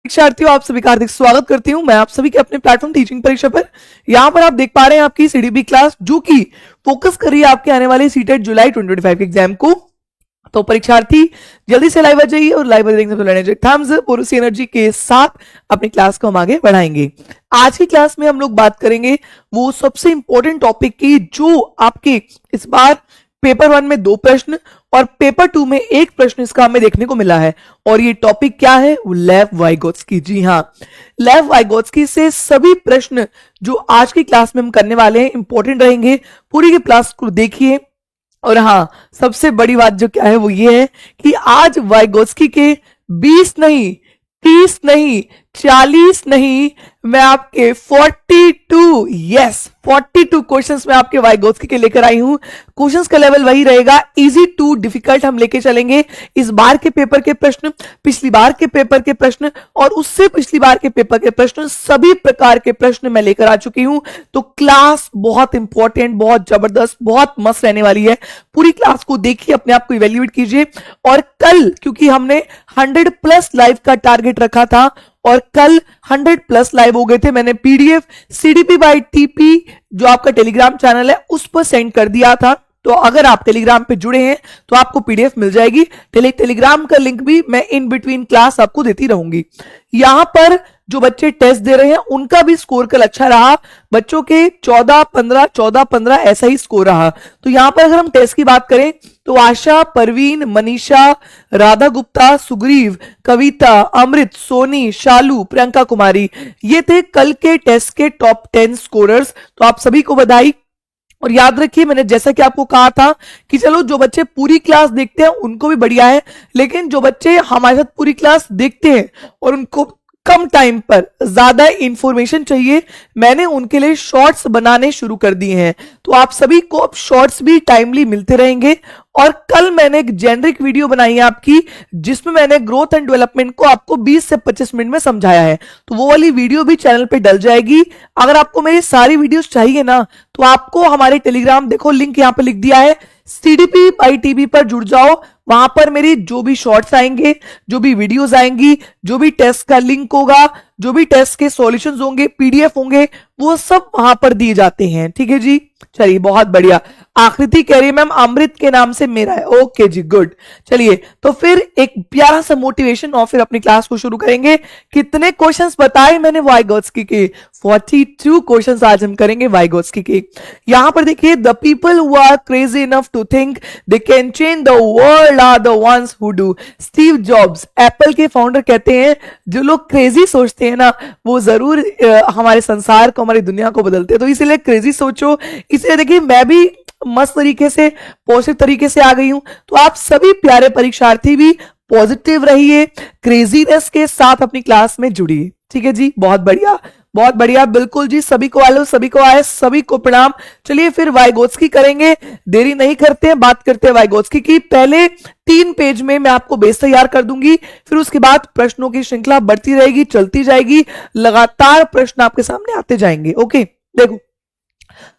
शिक्षार्थियों, आप सभी का हार्दिक स्वागत करती हूं मैं आप सभी के अपने प्लेटफॉर्म टीचिंग परीक्षा पर। यहां पर आप देख पा रहे हैं आपकी सीडीबी क्लास, जो कि फोकस कर रही है आपके आने वाले सीटेट जुलाई 2025 के एग्जाम को। तो परीक्षार्थी जल्दी से लाइव आ जाइए और लाइव थम्स अप और उसी एनर्जी के साथ अपनी क्लास को हम आगे बढ़ाएंगे। आज की क्लास में हम लोग बात करेंगे वो सबसे इंपॉर्टेंट टॉपिक की, जो आपके इस बार पेपर 1 में 2 प्रश्न और पेपर 2 में 1 प्रश्न इसका हमें देखने को मिला है। और ये टॉपिक क्या है? लेव वाइगोत्स्की। जी हाँ, लेव वाइगोत्स्की से सभी प्रश्न जो आज की क्लास में हम करने वाले हैं इंपॉर्टेंट रहेंगे। पूरी की क्लास को देखिए। और हाँ, सबसे बड़ी बात जो क्या है वो ये है कि आज वाइगोत्स्की के 20 नहीं, 30 नहीं, 40 नहीं, मैं आपके 42 क्वेश्चंस में आपके वाइगोत्स्की के लेकर आई हूं। क्वेश्चंस का लेवल वही रहेगा, इजी टू डिफिकल्ट हम लेके चलेंगे। इस बार के पेपर के प्रश्न, पिछली बार के पेपर के प्रश्न और उससे पिछली बार के पेपर के प्रश्न, सभी प्रकार के प्रश्न मैं लेकर आ चुकी हूं। तो क्लास बहुत इंपॉर्टेंट, बहुत जबरदस्त, बहुत मस्त रहने वाली है। पूरी क्लास को देखिए, अपने आप को इवेल्युएट कीजिए। और कल, क्योंकि हमने 100+ लाइव का टारगेट रखा था और कल 100+ लाइव हो गए थे, मैंने पीडीएफ सीडीपी बाय टीपी जो आपका टेलीग्राम चैनल है उस पर सेंड कर दिया था। तो अगर आप टेलीग्राम पे जुड़े हैं तो आपको पीडीएफ मिल जाएगी। टेलीग्राम का लिंक भी मैं इन बिटवीन क्लास आपको देती रहूंगी। यहां पर जो बच्चे टेस्ट दे रहे हैं उनका भी स्कोर कल अच्छा रहा। बच्चों के 14-15 ऐसा ही स्कोर रहा। तो यहां पर अगर हम टेस्ट की बात करें तो आशा, परवीन, मनीषा, राधा गुप्ता, सुग्रीव, कविता, अमृत, सोनी, शालू, प्रियंका कुमारी, ये थे कल के टेस्ट के टॉप 10 स्कोरर्स। तो आप सभी को बधाई। और याद रखिए, मैंने जैसा कि आपको कहा था कि चलो जो बच्चे पूरी क्लास देखते हैं उनको भी बढ़िया है, लेकिन जो बच्चे हमारे साथ पूरी क्लास देखते हैं और उनको कम टाइम पर ज्यादा इंफॉर्मेशन चाहिए, मैंने उनके लिए शॉर्ट्स बनाने शुरू कर दिए हैं। तो आप सभी को अब शॉर्ट्स भी टाइमली मिलते रहेंगे। और कल मैंने एक जेनरिक वीडियो बनाई है आपकी, जिसमें मैंने ग्रोथ एंड डेवलपमेंट को आपको 20 से 25 मिनट में समझाया है। तो वो वाली वीडियो भी चैनल पे डल जाएगी। अगर आपको मेरी सारी वीडियोस चाहिए ना, तो आपको हमारे टेलीग्राम, देखो लिंक यहाँ पे लिख दिया है, सीडीपी बाई टीवी पर जुड़ जाओ। वहां पर मेरी जो भी शॉर्ट्स आएंगे, जो भी वीडियोस आएंगी, जो भी टेस्ट का लिंक होगा, जो भी टेस्ट के सॉल्यूशंस होंगे, पीडीएफ होंगे, वो सब वहां पर दिए जाते हैं। ठीक है जी, चलिए बहुत बढ़िया। आकृति कह रही है मैम अमृत के नाम से मेरा है। ओके जी, गुड। चलिए तो फिर एक प्यारा सा मोटिवेशन और फिर अपनी क्लास को शुरू करेंगे। कितने क्वेश्चंस बताए मैंने वाइगोत्स्की के? 42 क्वेश्चंस आज हम करेंगे वाइगोत्स्की के। यहां पर देखिए, the people who are crazy enough to think they can change the world are the ones who do. Steve Jobs, Apple के फाउंडर, कहते हैं जो लोग क्रेजी सोचते हैं ना, वो जरूर हमारे संसार को, हमारी दुनिया को बदलते हैं। तो इसलिए क्रेजी सोचो। इसलिए देखिए, मैं भी मस्त तरीके से, पॉजिटिव तरीके से आ गई हूं। तो आप सभी प्यारे परीक्षार्थी भी पॉजिटिव रहिए, क्रेजीनेस के साथ अपनी क्लास में जुड़िए। ठीक है जी, बहुत बढ़िया, बहुत बढ़िया, बिल्कुल जी। सभी को आलो, सभी को आए, सभी को प्रणाम। चलिए फिर वाइगोत्स्की करेंगे, देरी नहीं करते हैं, बात करते हैं वाइगोत्स्की की। पहले 3 पेज में मैं आपको बेस तैयार कर दूंगी, फिर उसके बाद प्रश्नों की श्रृंखला बढ़ती रहेगी, चलती जाएगी, लगातार प्रश्न आपके सामने आते जाएंगे। ओके, देखो,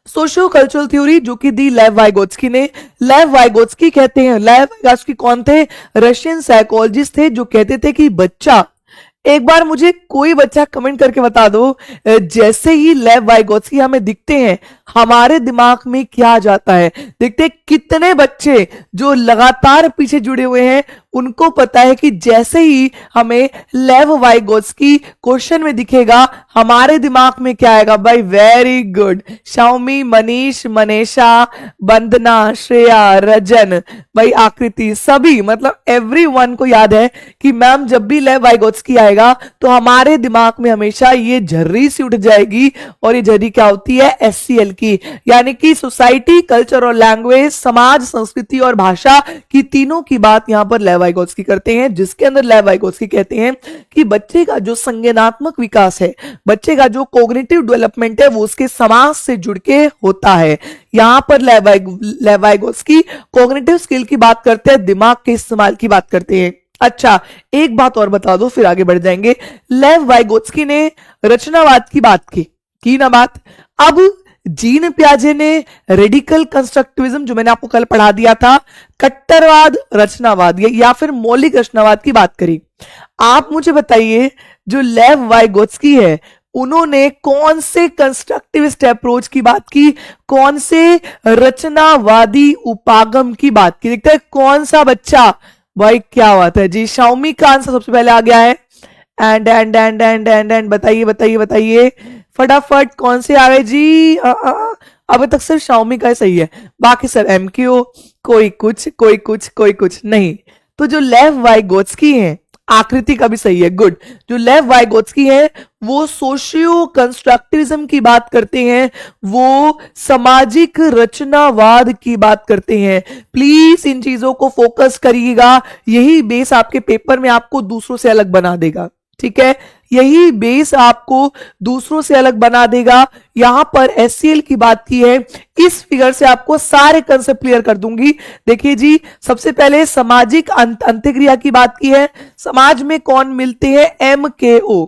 सोशियो कल्चरल थ्योरी जो कि दी लेव वाइगोत्स्की ने। लेव वाइगोत्स्की कहते हैं, लेव वाइगोत्स्की कौन थे? रशियन साइकोलॉजिस्ट थे, जो कहते थे कि बच्चा, एक बार मुझे कोई बच्चा कमेंट करके बता दो, जैसे ही लेव वाइगोत्स्की हमें दिखते हैं हमारे दिमाग में क्या जाता है? देखते कितने बच्चे जो लगातार पीछे जुड़े हुए हैं उनको पता है कि जैसे ही हमें लेव वाइगोत्स्की क्वेश्चन में दिखेगा हमारे दिमाग में क्या आएगा? भाई वेरी गुड, शाओमी, मनीष, मनीषा, वंदना, श्रेया, रजन, भाई आकृति, सभी, मतलब एवरीवन को याद है कि मैम जब भी लेव वाइगोत्स्की आएगा तो हमारे दिमाग में हमेशा ये झर्री सी उठ जाएगी। और ये झर्री क्या होती है? SCL की, यानी कि सोसाइटी, कल्चर और लैंग्वेज, समाज, संस्कृति और भाषा की तीनों की बात यहां पर लेव वाइगोत्स्की करते हैं। जिसके अंदर लेव वाइगोत्स्की कहते हैं कि बच्चे का जो संज्ञानात्मक विकास है, बच्चे का जो कॉग्निटिव डेवलपमेंट है, वो उसके समाज से जुड़ के होता है। यहां पर लेव वाइगोत्स्की कॉग्निटिव स्किल की बात करते हैं, दिमाग के इस्तेमाल की बात करते हैं। अच्छा, एक बात और बता दो फिर आगे बढ़ जाएंगे। लेव वाइगोत्स्की ने रचनावाद की बात की ना बात। अब जीन पियाजे ने रेडिकल कंस्ट्रक्टिविज्म, जो मैंने आपको कल पढ़ा दिया था, कट्टरवाद, रचनावाद या फिर मौलिक रचनावाद की बात करी। आप मुझे बताइए, जो लेव वाइगोत्स्की है उन्होंने कौन से कंस्ट्रक्टिविस्ट अप्रोच की बात की, कौन से रचनावादी उपागम की बात की। देखते हैं कौन सा बच्चा, भाई क्या बात है जी, शाओमी का आंसर सबसे पहले आ गया है। एंड बताइए बताइए बताइए फटाफट कौन से आ गए जी। अभी तक सिर्फ शाओमी का ही सही है, बाकी सब एमक्यू, कोई कुछ कोई कुछ कोई कुछ नहीं। तो जो लेव वाइगोत्स्की है, आकृति का भी सही है, गुड। जो लेव वाइगोत्स्की है वो सोशियो कंस्ट्रक्टिविज्म की बात करते हैं, वो सामाजिक रचनावाद की बात करते हैं। प्लीज इन चीजों को फोकस करिएगा, यही बेस आपके पेपर में आपको दूसरों से अलग बना देगा, ठीक है, यही बेस आपको दूसरों से अलग बना देगा। यहां पर एचसीएल की बात की है, इस फिगर से आपको सारे कंसेप्ट क्लियर कर दूंगी। देखिए जी, सबसे पहले सामाजिक अंत्यक्रिया की बात की है। समाज में कौन मिलते हैं, MKO,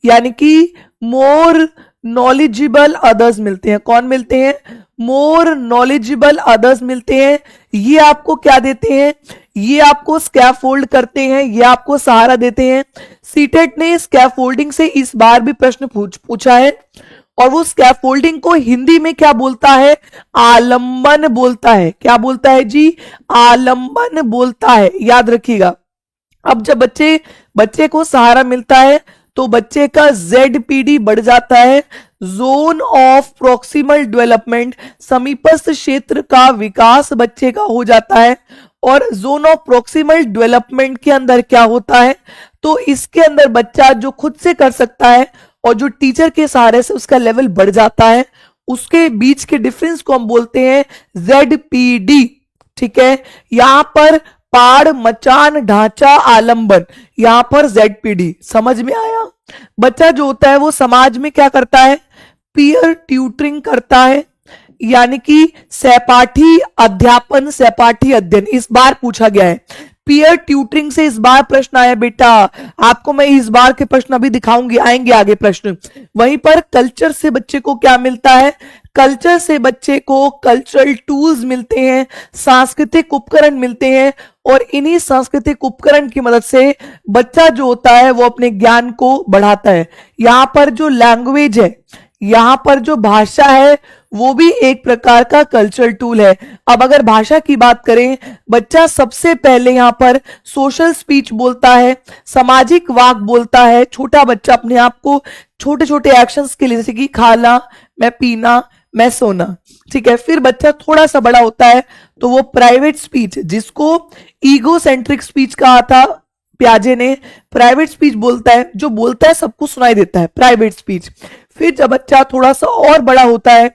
यानी कि मोर नॉलेजेबल अदर्स मिलते हैं। कौन मिलते हैं, मोर नॉलेजेबल अदर्स मिलते हैं। ये आपको क्या देते हैं, ये आपको स्कैफोल्ड करते हैं, ये आपको सहारा देते हैं। सीटेट ने स्कैफोल्डिंग से इस बार भी प्रश्न पूछा है, और वो स्कैफोल्डिंग को हिंदी में क्या बोलता है, आलंबन बोलता है। क्या बोलता है जी, आलंबन बोलता है, याद रखिएगा। अब जब बच्चे को सहारा मिलता है तो बच्चे का ZPD बढ़ जाता है, जोन ऑफ प्रोक्सिमल डेवलपमेंट, समीपस्थ क्षेत्र का विकास बच्चे का हो जाता है। और जोन ऑफ प्रोक्सिमल डेवलपमेंट के अंदर क्या होता है, तो इसके अंदर बच्चा जो खुद से कर सकता है और जो टीचर के सहारे से उसका लेवल बढ़ जाता है, उसके बीच के डिफरेंस को हम बोलते हैं ZPD, ठीक है। यहां पर पाड़, मचान, ढांचा, आलंबन, यहां पर ZPD, समझ में आया। बच्चा जो होता है वो समाज में क्या करता है, पीयर ट्यूटरिंग करता है, यानी कि सहपाठी अध्यापन, सहपाठी अध्ययन इस बार पूछा गया है। पीयर ट्यूटरिंग से इस बार प्रश्न आया बेटा, आपको मैं इस बार के प्रश्न अभी दिखाऊंगी, आएंगे आगे प्रश्न। वहीं पर कल्चर से बच्चे को क्या मिलता है, कल्चर से बच्चे को कल्चरल टूल्स मिलते हैं, सांस्कृतिक उपकरण मिलते हैं, और इन्हीं सांस्कृतिक उपकरण की मदद से बच्चा जो होता है वो अपने ज्ञान को बढ़ाता है। यहां पर जो लैंग्वेज है, यहां पर जो भाषा है, वो भी एक प्रकार का कल्चरल टूल है। अब अगर भाषा की बात करें, बच्चा सबसे पहले यहां पर सोशल स्पीच बोलता है, सामाजिक वाक बोलता है। छोटा बच्चा अपने आप को छोटे छोटे एक्शंस के लिए, जैसे कि खाना, मैं पीना, मैं सोना, ठीक है। फिर बच्चा थोड़ा सा बड़ा होता है तो वो प्राइवेट स्पीच, जिसको ईगो सेंट्रिक स्पीच कहा था प्याजे ने, प्राइवेट स्पीच बोलता है, जो बोलता है सबको सुनाई देता है, प्राइवेट स्पीच। फिर जब बच्चा थोड़ा सा और बड़ा होता है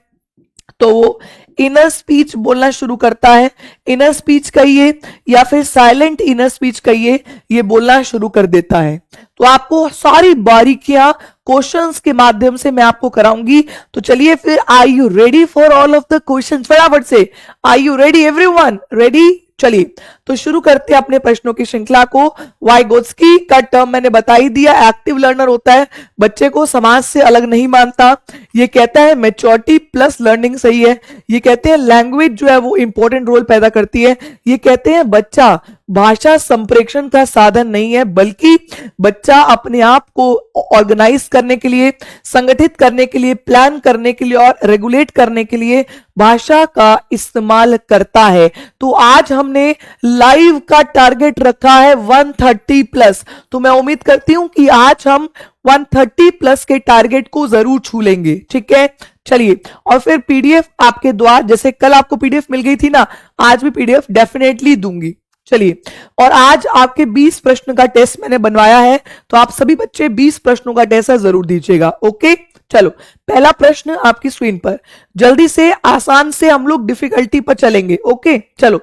तो वो इनर स्पीच बोलना शुरू करता है। इनर स्पीच कहिए या फिर साइलेंट इनर स्पीच कहिए, ये बोलना शुरू कर देता है। तो आपको सारी बारीकियां क्वेश्चंस के माध्यम से मैं आपको कराऊंगी। तो चलिए फिर, are you ready for all of the questions, फटाफट से, are you ready everyone, ready. चलिए तो शुरू करते हैं अपने प्रश्नों की श्रृंखला को। वाइगोत्स्की का टर्म मैंने बता ही दिया, एक्टिव लर्नर होता है, बच्चे को समाज से अलग नहीं मानता। ये कहता है मैच्योरिटी प्लस लर्निंग सही है। ये कहते हैं लैंग्वेज जो है वो इंपॉर्टेंट रोल पैदा करती है। ये कहते हैं बच्चा भाषा संप्रेषण का साधन नहीं है, बल्कि बच्चा अपने आप को ऑर्गेनाइज करने के लिए, संगठित करने के लिए, प्लान करने के लिए और रेगुलेट करने के लिए भाषा का इस्तेमाल करता है। तो आज हमने लाइव का टारगेट रखा है 130 प्लस, तो मैं उम्मीद करती हूं कि आज हम 130 प्लस के टारगेट को जरूर छू लेंगे, ठीक है। चलिए, और फिर पीडीएफ आपके द्वार, जैसे कल आपको पीडीएफ मिल गई थी ना, आज भी पीडीएफ डेफिनेटली दूंगी। चलिए, और आज आपके 20 प्रश्न का टेस्ट मैंने बनवाया है, तो आप सभी बच्चे 20 प्रश्नों का टेस्ट जरूर दीजिएगा, ओके। चलो, पहला प्रश्न आपकी स्क्रीन पर, जल्दी से आसान से हम लोग डिफिकल्टी पर चलेंगे, ओके। चलो,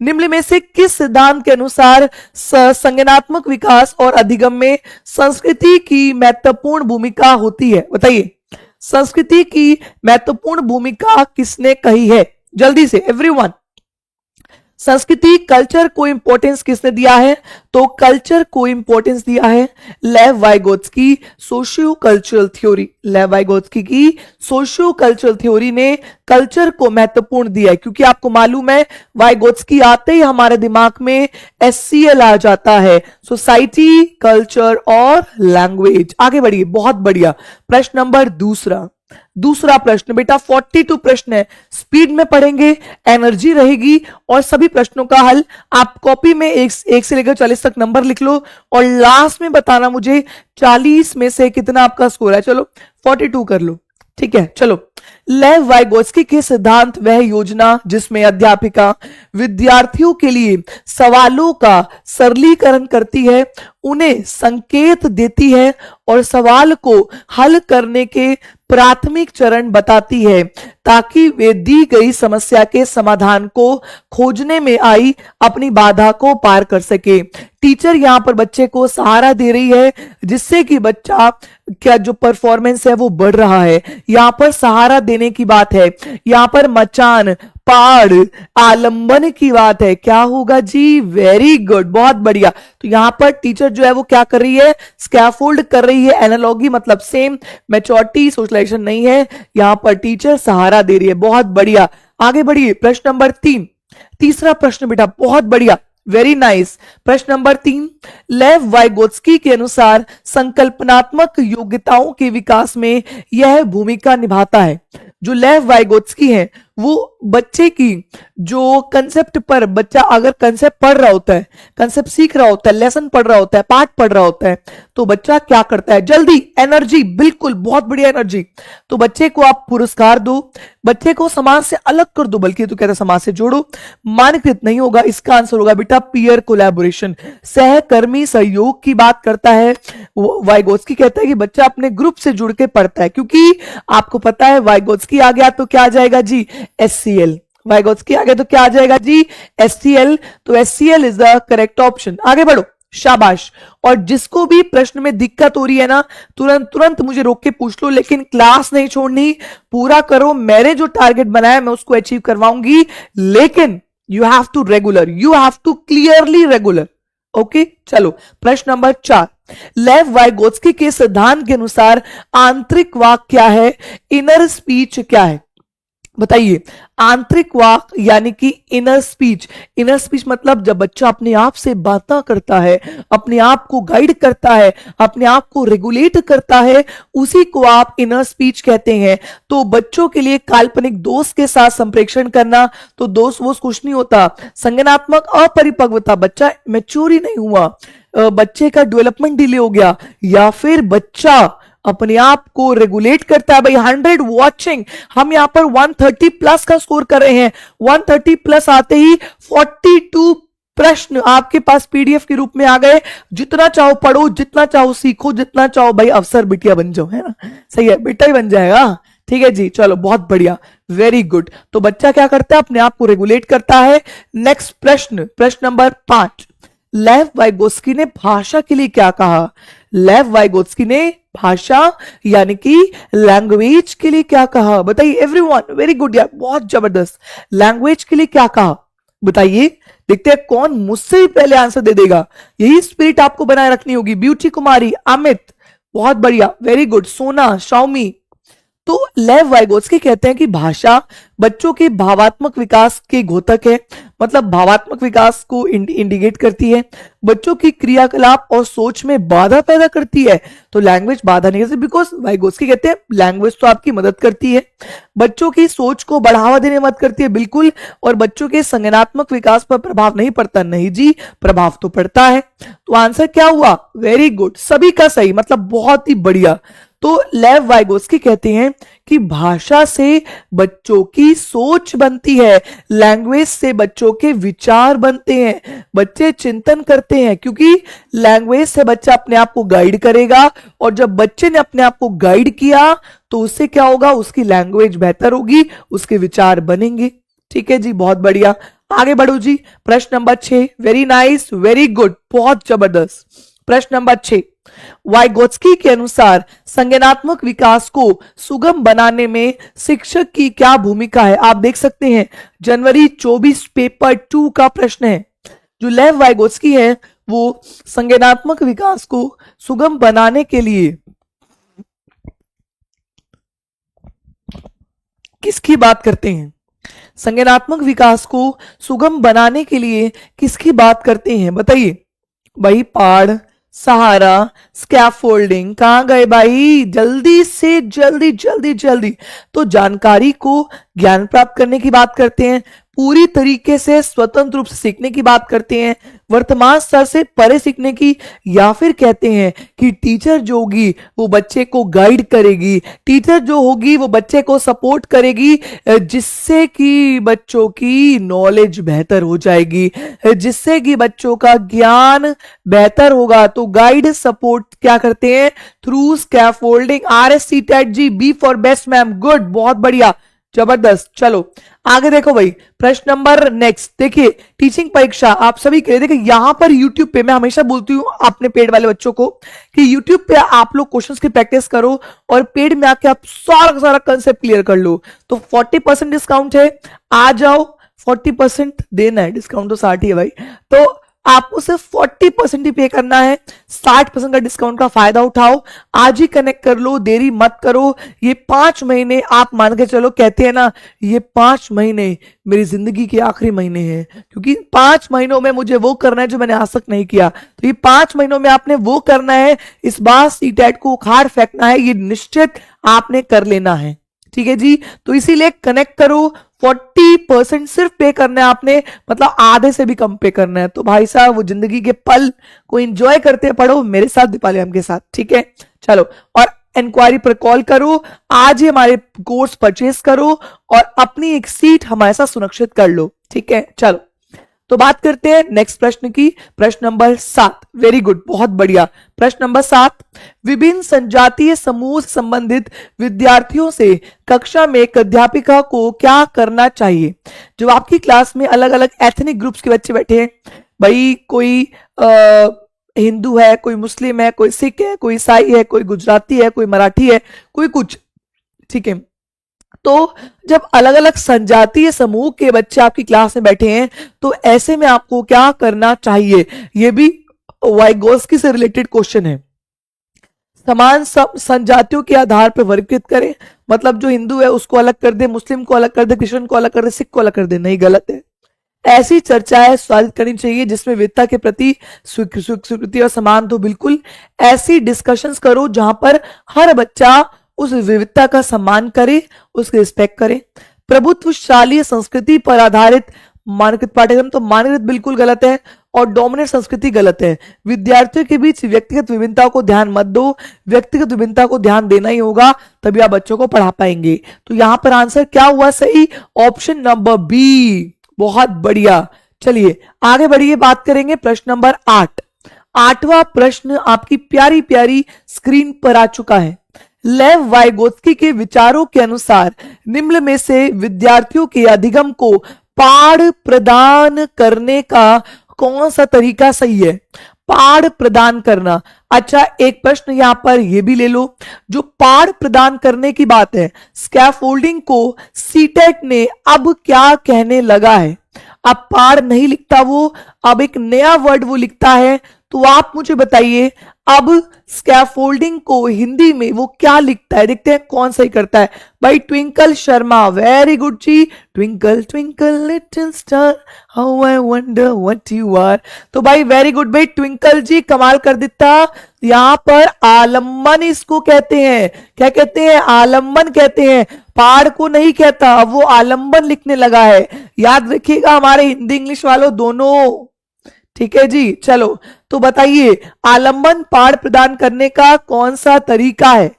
निम्न में से किस सिद्धांत के अनुसार संज्ञानात्मक विकास और अधिगम में संस्कृति की महत्वपूर्ण भूमिका होती है, बताइए। संस्कृति की महत्वपूर्ण भूमिका किसने कही है, जल्दी से एवरीवन। संस्कृति कल्चर को इंपॉर्टेंस किसने दिया है? तो कल्चर को इंपॉर्टेंस दिया है लेव वाइगोत्स्की सोशियो कल्चरल थ्योरी। लेव वाइगोत्स्की की सोशियो कल्चरल थ्योरी ने कल्चर को महत्वपूर्ण दिया है, क्योंकि आपको मालूम है वाइगोत्स्की आते ही हमारे दिमाग में SCL आ जाता है, सोसाइटी, कल्चर और लैंग्वेज। आगे बढ़िए, बहुत बढ़िया। प्रश्न नंबर दूसरा प्रश्न बेटा 42 प्रश्न है, स्पीड में पढ़ेंगे, एनर्जी रहेगी और सभी प्रश्नों का हल आप कॉपी में एक से लेकर 40 तक नंबर लिख लो और लास्ट में बताना मुझे 40 में से कितना आपका स्कोर है। चलो 42 कर लो, ठीक है। चलो, लेव वाइगोत्स्की के सिद्धांत वह योजना जिसमें अध्यापिका विद्यार्थियों के लिए सवालों का सरलीकरण करती है, उन्हें संकेत देती है और सवाल को हल करने के प्राथमिक चरण बताती है, ताकि वे दी गई समस्या के समाधान को खोजने में आई अपनी बाधा को पार कर सके। टीचर यहां पर बच्चे को सहारा दे रही है, जिससे कि बच्चा क्या जो परफॉर्मेंस है वो बढ़ रहा है। यहां पर सहारा देने की बात है, यहां पर मचान, पाड़, आलंबन की बात है। क्या होगा जी? वेरी गुड, बहुत बढ़िया। तो यहां पर टीचर जो है वो क्या कर रही है? स्कैफोल्ड कर रही है। एनालॉगी मतलब सेम, मैच्योरिटी सोशलाइजेशन नहीं है, यहां पर टीचर सहारा दे रही है। बहुत बढ़िया, आगे बढ़िए। प्रश्न नंबर 3, तीसरा प्रश्न बेटा, बहुत बढ़िया, वेरी नाइस। प्रश्न नंबर 3, लेव वाइगोत्स्की के अनुसार संकल्पनात्मक योग्यताओं के विकास में यह भूमिका निभाता है। जो लेव वाइगोत्स्की है वो बच्चे की जो कंसेप्ट पर, बच्चा अगर कंसेप्ट पढ़ रहा होता है, कंसेप्ट सीख रहा होता है, लेसन पढ़ रहा होता है, पाठ पढ़ रहा होता है, तो बच्चा क्या करता है? जल्दी, एनर्जी, बिल्कुल, बहुत बढ़िया एनर्जी। तो बच्चे को आप पुरस्कार दो, बच्चे को समाज से अलग कर दो, बल्कि तो कहते हैं समाज से जोड़ो। मानकृत नहीं होगा, इसका आंसर होगा बेटा पीयर कोलैबोरेशन, सहकर्मी सहयोग की बात करता है। वाइगोत्स्की कहता है कि बच्चा अपने ग्रुप से जुड़ के पढ़ता है, क्योंकि आपको पता है वाइगोत्स्की आ गया तो क्या आ जाएगा जी? SCL। वाइगोत्स्की आ गया तो क्या आ जाएगा जी? SCL। तो SCL is the correct option. आगे बढ़ो, शाबाश। और जिसको भी प्रश्न में दिक्कत हो रही है ना, तुरंत मुझे रोक के पूछ लो, लेकिन क्लास नहीं छोड़नी, पूरा करो। मैंने जो टारगेट बनाया मैं उसको अचीव करवाऊंगी, लेकिन you have to regular, you have to clearly regular. Okay, चलो प्रश्न नंबर 4, लेव वाइगोत्स्की के सिद्धांत के अनुसार आंतरिक वाक क्या है? इनर स्पीच क्या है? बताइए। आंतरिक वाक यानी कि इनर स्पीच। इनर स्पीच मतलब जब बच्चा अपने आप से बातें करता है, अपने आप को गाइड करता है, अपने आप को रेगुलेट करता है, उसी को आप इनर स्पीच कहते हैं। तो बच्चों के लिए काल्पनिक दोस्त के साथ संप्रेषण करना, तो दोस्त वो कुछ नहीं होता, संज्ञानात्मक अपरिपक्वता, बच्चा मैच्योर ही नहीं हुआ, बच्चे का डेवलपमेंट डिले हो गया, या फिर बच्चा अपने आप को रेगुलेट करता है। भाई 100 वॉचिंग, हम यहां पर 130 प्लस का स्कोर कर रहे हैं। 130 प्लस आते ही 42 प्रश्न आपके पास पीडीएफ के रूप में आ गए। जितना चाहो पढ़ो, जितना चाहो सीखो, जितना चाहो भाई अफसर बिटिया बन जाओ, है ना? सही है, बेटा ही बन जाएगा। ठीक है जी, चलो बहुत बढ़िया, वेरी गुड। तो बच्चा क्या करता है? अपने आप को रेगुलेट करता है। नेक्स्ट प्रश्न नंबर 5, लेव वाइगोत्स्की ने भाषा के लिए क्या कहा? लेव वाइगोत्स्की ने भाषा यानी कि लैंग्वेज के लिए क्या कहा? बताइए एवरीवन, वेरी गुड यार, बहुत जबरदस्त। लैंग्वेज के लिए क्या कहा बताइए? देखते हैं कौन मुझसे भी पहले आंसर दे देगा। यही स्पिरिट आपको बनाए रखनी होगी। ब्यूटी कुमारी, अमित, बहुत बढ़िया, वेरी गुड। सोना, शाओमी। तो लेव वाइगोत्स्की कहते हैं कि भाषा बच्चों के भावात्मक विकास के घोतक है, मतलब भावात्मक विकास को इंडिकेट करती है, बच्चों की क्रियाकलाप और सोच में बाधा पैदा करती है। तो लैंग्वेज बाधा नहीं करती, बिकॉज वाइगोत्स्की कहते हैं लैंग्वेज तो आपकी मदद करती है, बच्चों की सोच को बढ़ावा देने में मदद करती है, बिल्कुल। और बच्चों के संज्ञानात्मक विकास पर प्रभाव नहीं पड़ता, नहीं जी, प्रभाव तो पड़ता है। तो आंसर क्या हुआ? वेरी गुड, सभी का सही, मतलब बहुत ही बढ़िया। तो लेव वाइगोत्स्की कहते हैं कि भाषा से बच्चों की सोच बनती है, लैंग्वेज से बच्चों के विचार बनते हैं, बच्चे चिंतन करते हैं, क्योंकि लैंग्वेज से बच्चा अपने आप को गाइड करेगा, और जब बच्चे ने अपने आप को गाइड किया तो उससे क्या होगा? उसकी लैंग्वेज बेहतर होगी, उसके विचार बनेंगे। ठीक है जी, बहुत बढ़िया। आगे बढ़ो जी, प्रश्न number 6, very nice, very good, बहुत जबरदस्त। प्रश्न नंबर 6, वाइगोत्स्की के अनुसार संज्ञानात्मक विकास को सुगम बनाने में शिक्षक की क्या भूमिका है? आप देख सकते हैं जनवरी 24 पेपर 2 का प्रश्न है। जो लेव वाइगोत्स्की है वो संज्ञानात्मक विकास को सुगम बनाने के लिए किसकी बात करते हैं? संज्ञानात्मक विकास को सुगम बनाने के लिए किसकी बात करते हैं? बताइए भाई। पाड़, सहारा, स्कैफोल्डिंग, कहां गए भाई? जल्दी से जल्दी जल्दी जल्दी। तो जानकारी को ज्ञान प्राप्त करने की बात करते हैं, पूरी तरीके से स्वतंत्र रूप से सीखने की बात करते हैं, वर्तमान स्तर से परे सीखने की, या फिर कहते हैं कि टीचर जो होगी वो बच्चे को गाइड करेगी, टीचर जो होगी वो बच्चे को सपोर्ट करेगी, जिससे कि बच्चों की नॉलेज बेहतर हो जाएगी, जिससे कि बच्चों का ज्ञान बेहतर होगा। तो गाइड सपोर्ट क्या करते हैं? Through scaffolding. RSCTET जी, be for best ma'am, good, बहुत बढ़िया, जबरदस्त। चलो आगे देखो भाई, प्रश्न नंबर नेक्स्ट देखिए, टीचिंग परीक्षा आप सभी के लिए। देखिए यहां पर YouTube पे मैं हमेशा बोलती हूं अपने पेड वाले बच्चों को कि YouTube पे आप लोग क्वेश्चंस की प्रैक्टिस करो और पेड में आके आप सारा का सारा कंसेप्ट क्लियर कर लो। तो 40% डिस्काउंट है, आ जाओ। 40% देना है, डिस्काउंट तो 60 ही है भाई। तो आपको सिर्फ 40% ही पे करना है, 60% का डिस्काउंट का फायदा उठाओ। आज ही कनेक्ट कर लो, देरी मत करो। ये 5 महीने आप मान के चलो, कहते हैं ना ये 5 महीने मेरी जिंदगी के आखिरी महीने हैं, क्योंकि 5 महीनों में मुझे वो करना है जो मैंने आज तक नहीं किया। तो ये 5 महीनों में आपने वो करना है, इस बार सीटेट को उखाड़ फेंकना है, ये निश्चित आपने कर लेना है। ठीक है जी, तो इसीलिए कनेक्ट करो। 40% सिर्फ पे करना है आपने, मतलब आधे से भी कम पे करना है। तो भाई साहब वो जिंदगी के पल को एंजॉय करते पढ़ो मेरे साथ, दीपाली मैम के साथ। ठीक है, चलो, और इंक्वायरी पर कॉल करो, आज ही हमारे कोर्स परचेज करो और अपनी एक सीट हमारे साथ सुरक्षित कर लो। ठीक है, चलो तो बात करते हैं नेक्स्ट प्रश्न की। प्रश्न नंबर 7, वेरी गुड, बहुत बढ़िया। प्रश्न नंबर 7, विभिन्न संजातीय समूह से संबंधित विद्यार्थियों से कक्षा में एक अध्यापिका को क्या करना चाहिए? जो आपकी क्लास में अलग अलग एथनिक ग्रुप्स के बच्चे बैठे हैं भाई, कोई हिंदू है, कोई मुस्लिम है, कोई सिख है, कोई ईसाई है, कोई गुजराती है, कोई मराठी है, कोई कुछ, ठीक है। तो जब अलग अलग संजातीय समूह के बच्चे आपकी क्लास में बैठे हैं तो ऐसे में आपको क्या करना चाहिए? ये भी वाइगोत्स्की से रिलेटेड क्वेश्चन है। समान संजातियों के आधार पर वर्गीकृत करें, मतलब जो हिंदू है उसको अलग कर दे, मुस्लिम को अलग कर दे, क्रिश्चियन को अलग कर दे, सिख को अलग कर दे, नहीं, गलत है। ऐसी चर्चाएं स्वागत करनी चाहिए जिसमें विविधता के प्रति स्वीकृति और समान। तो बिल्कुल ऐसी डिस्कशंस करो जहां पर हर बच्चा उस विविधता का सम्मान करे, उसकी रिस्पेक्ट करे। प्रभुत्वशाली संस्कृति पर आधारित मानकृत पाठ्यक्रम, तो मानकृत बिल्कुल गलत है और डोमिनेट संस्कृति गलत है। विद्यार्थियों के बीच व्यक्तिगत विभिन्नता को ध्यान मत दो, व्यक्तिगत विभिन्नता को ध्यान देना ही होगा, तभी आप बच्चों को पढ़ा पाएंगे। तो यहां पर आंसर क्या हुआ सही? ऑप्शन नंबर बी, बहुत बढ़िया। चलिए आगे बढ़िए, बात करेंगे प्रश्न नंबर 8। 8वां प्रश्न आपकी प्यारी प्यारी स्क्रीन पर आ चुका है। लेव वाइगोत्स्की के विचारों के अनुसार निम्न में से विद्यार्थियों के अधिगम को पाठ प्रदान करने का कौन सा तरीका सही है? पाठ प्रदान करना। अच्छा, एक प्रश्न यहां पर यह भी ले लो, जो पाठ प्रदान करने की बात है, स्कैफोल्डिंग को सीटेट ने अब क्या कहने लगा है? अब पाठ नहीं लिखता वो, अब एक नया वर्ड वो लिखता है। तो आप मुझे बताइए अब स्कैफोल्डिंग को हिंदी में वो क्या लिखता है? देखते हैं कौन सही करता है भाई। ट्विंकल शर्मा, वेरी गुड जी। Twinkle twinkle little star how I wonder what you are. तो भाई वेरी गुड भाई, ट्विंकल जी कमाल कर देता। यहां पर आलम्बन इसको कहते हैं, क्या कहते हैं? आलम्बन कहते हैं, पाड़ को नहीं कहता, अब वो आलम्बन लिखने लगा है। याद रखिएगा हमारे हिंदी इंग्लिश वालों दोनों, ठीक है जी। चलो तो बताइए आलंबन पाठ प्रदान करने का कौन सा तरीका है?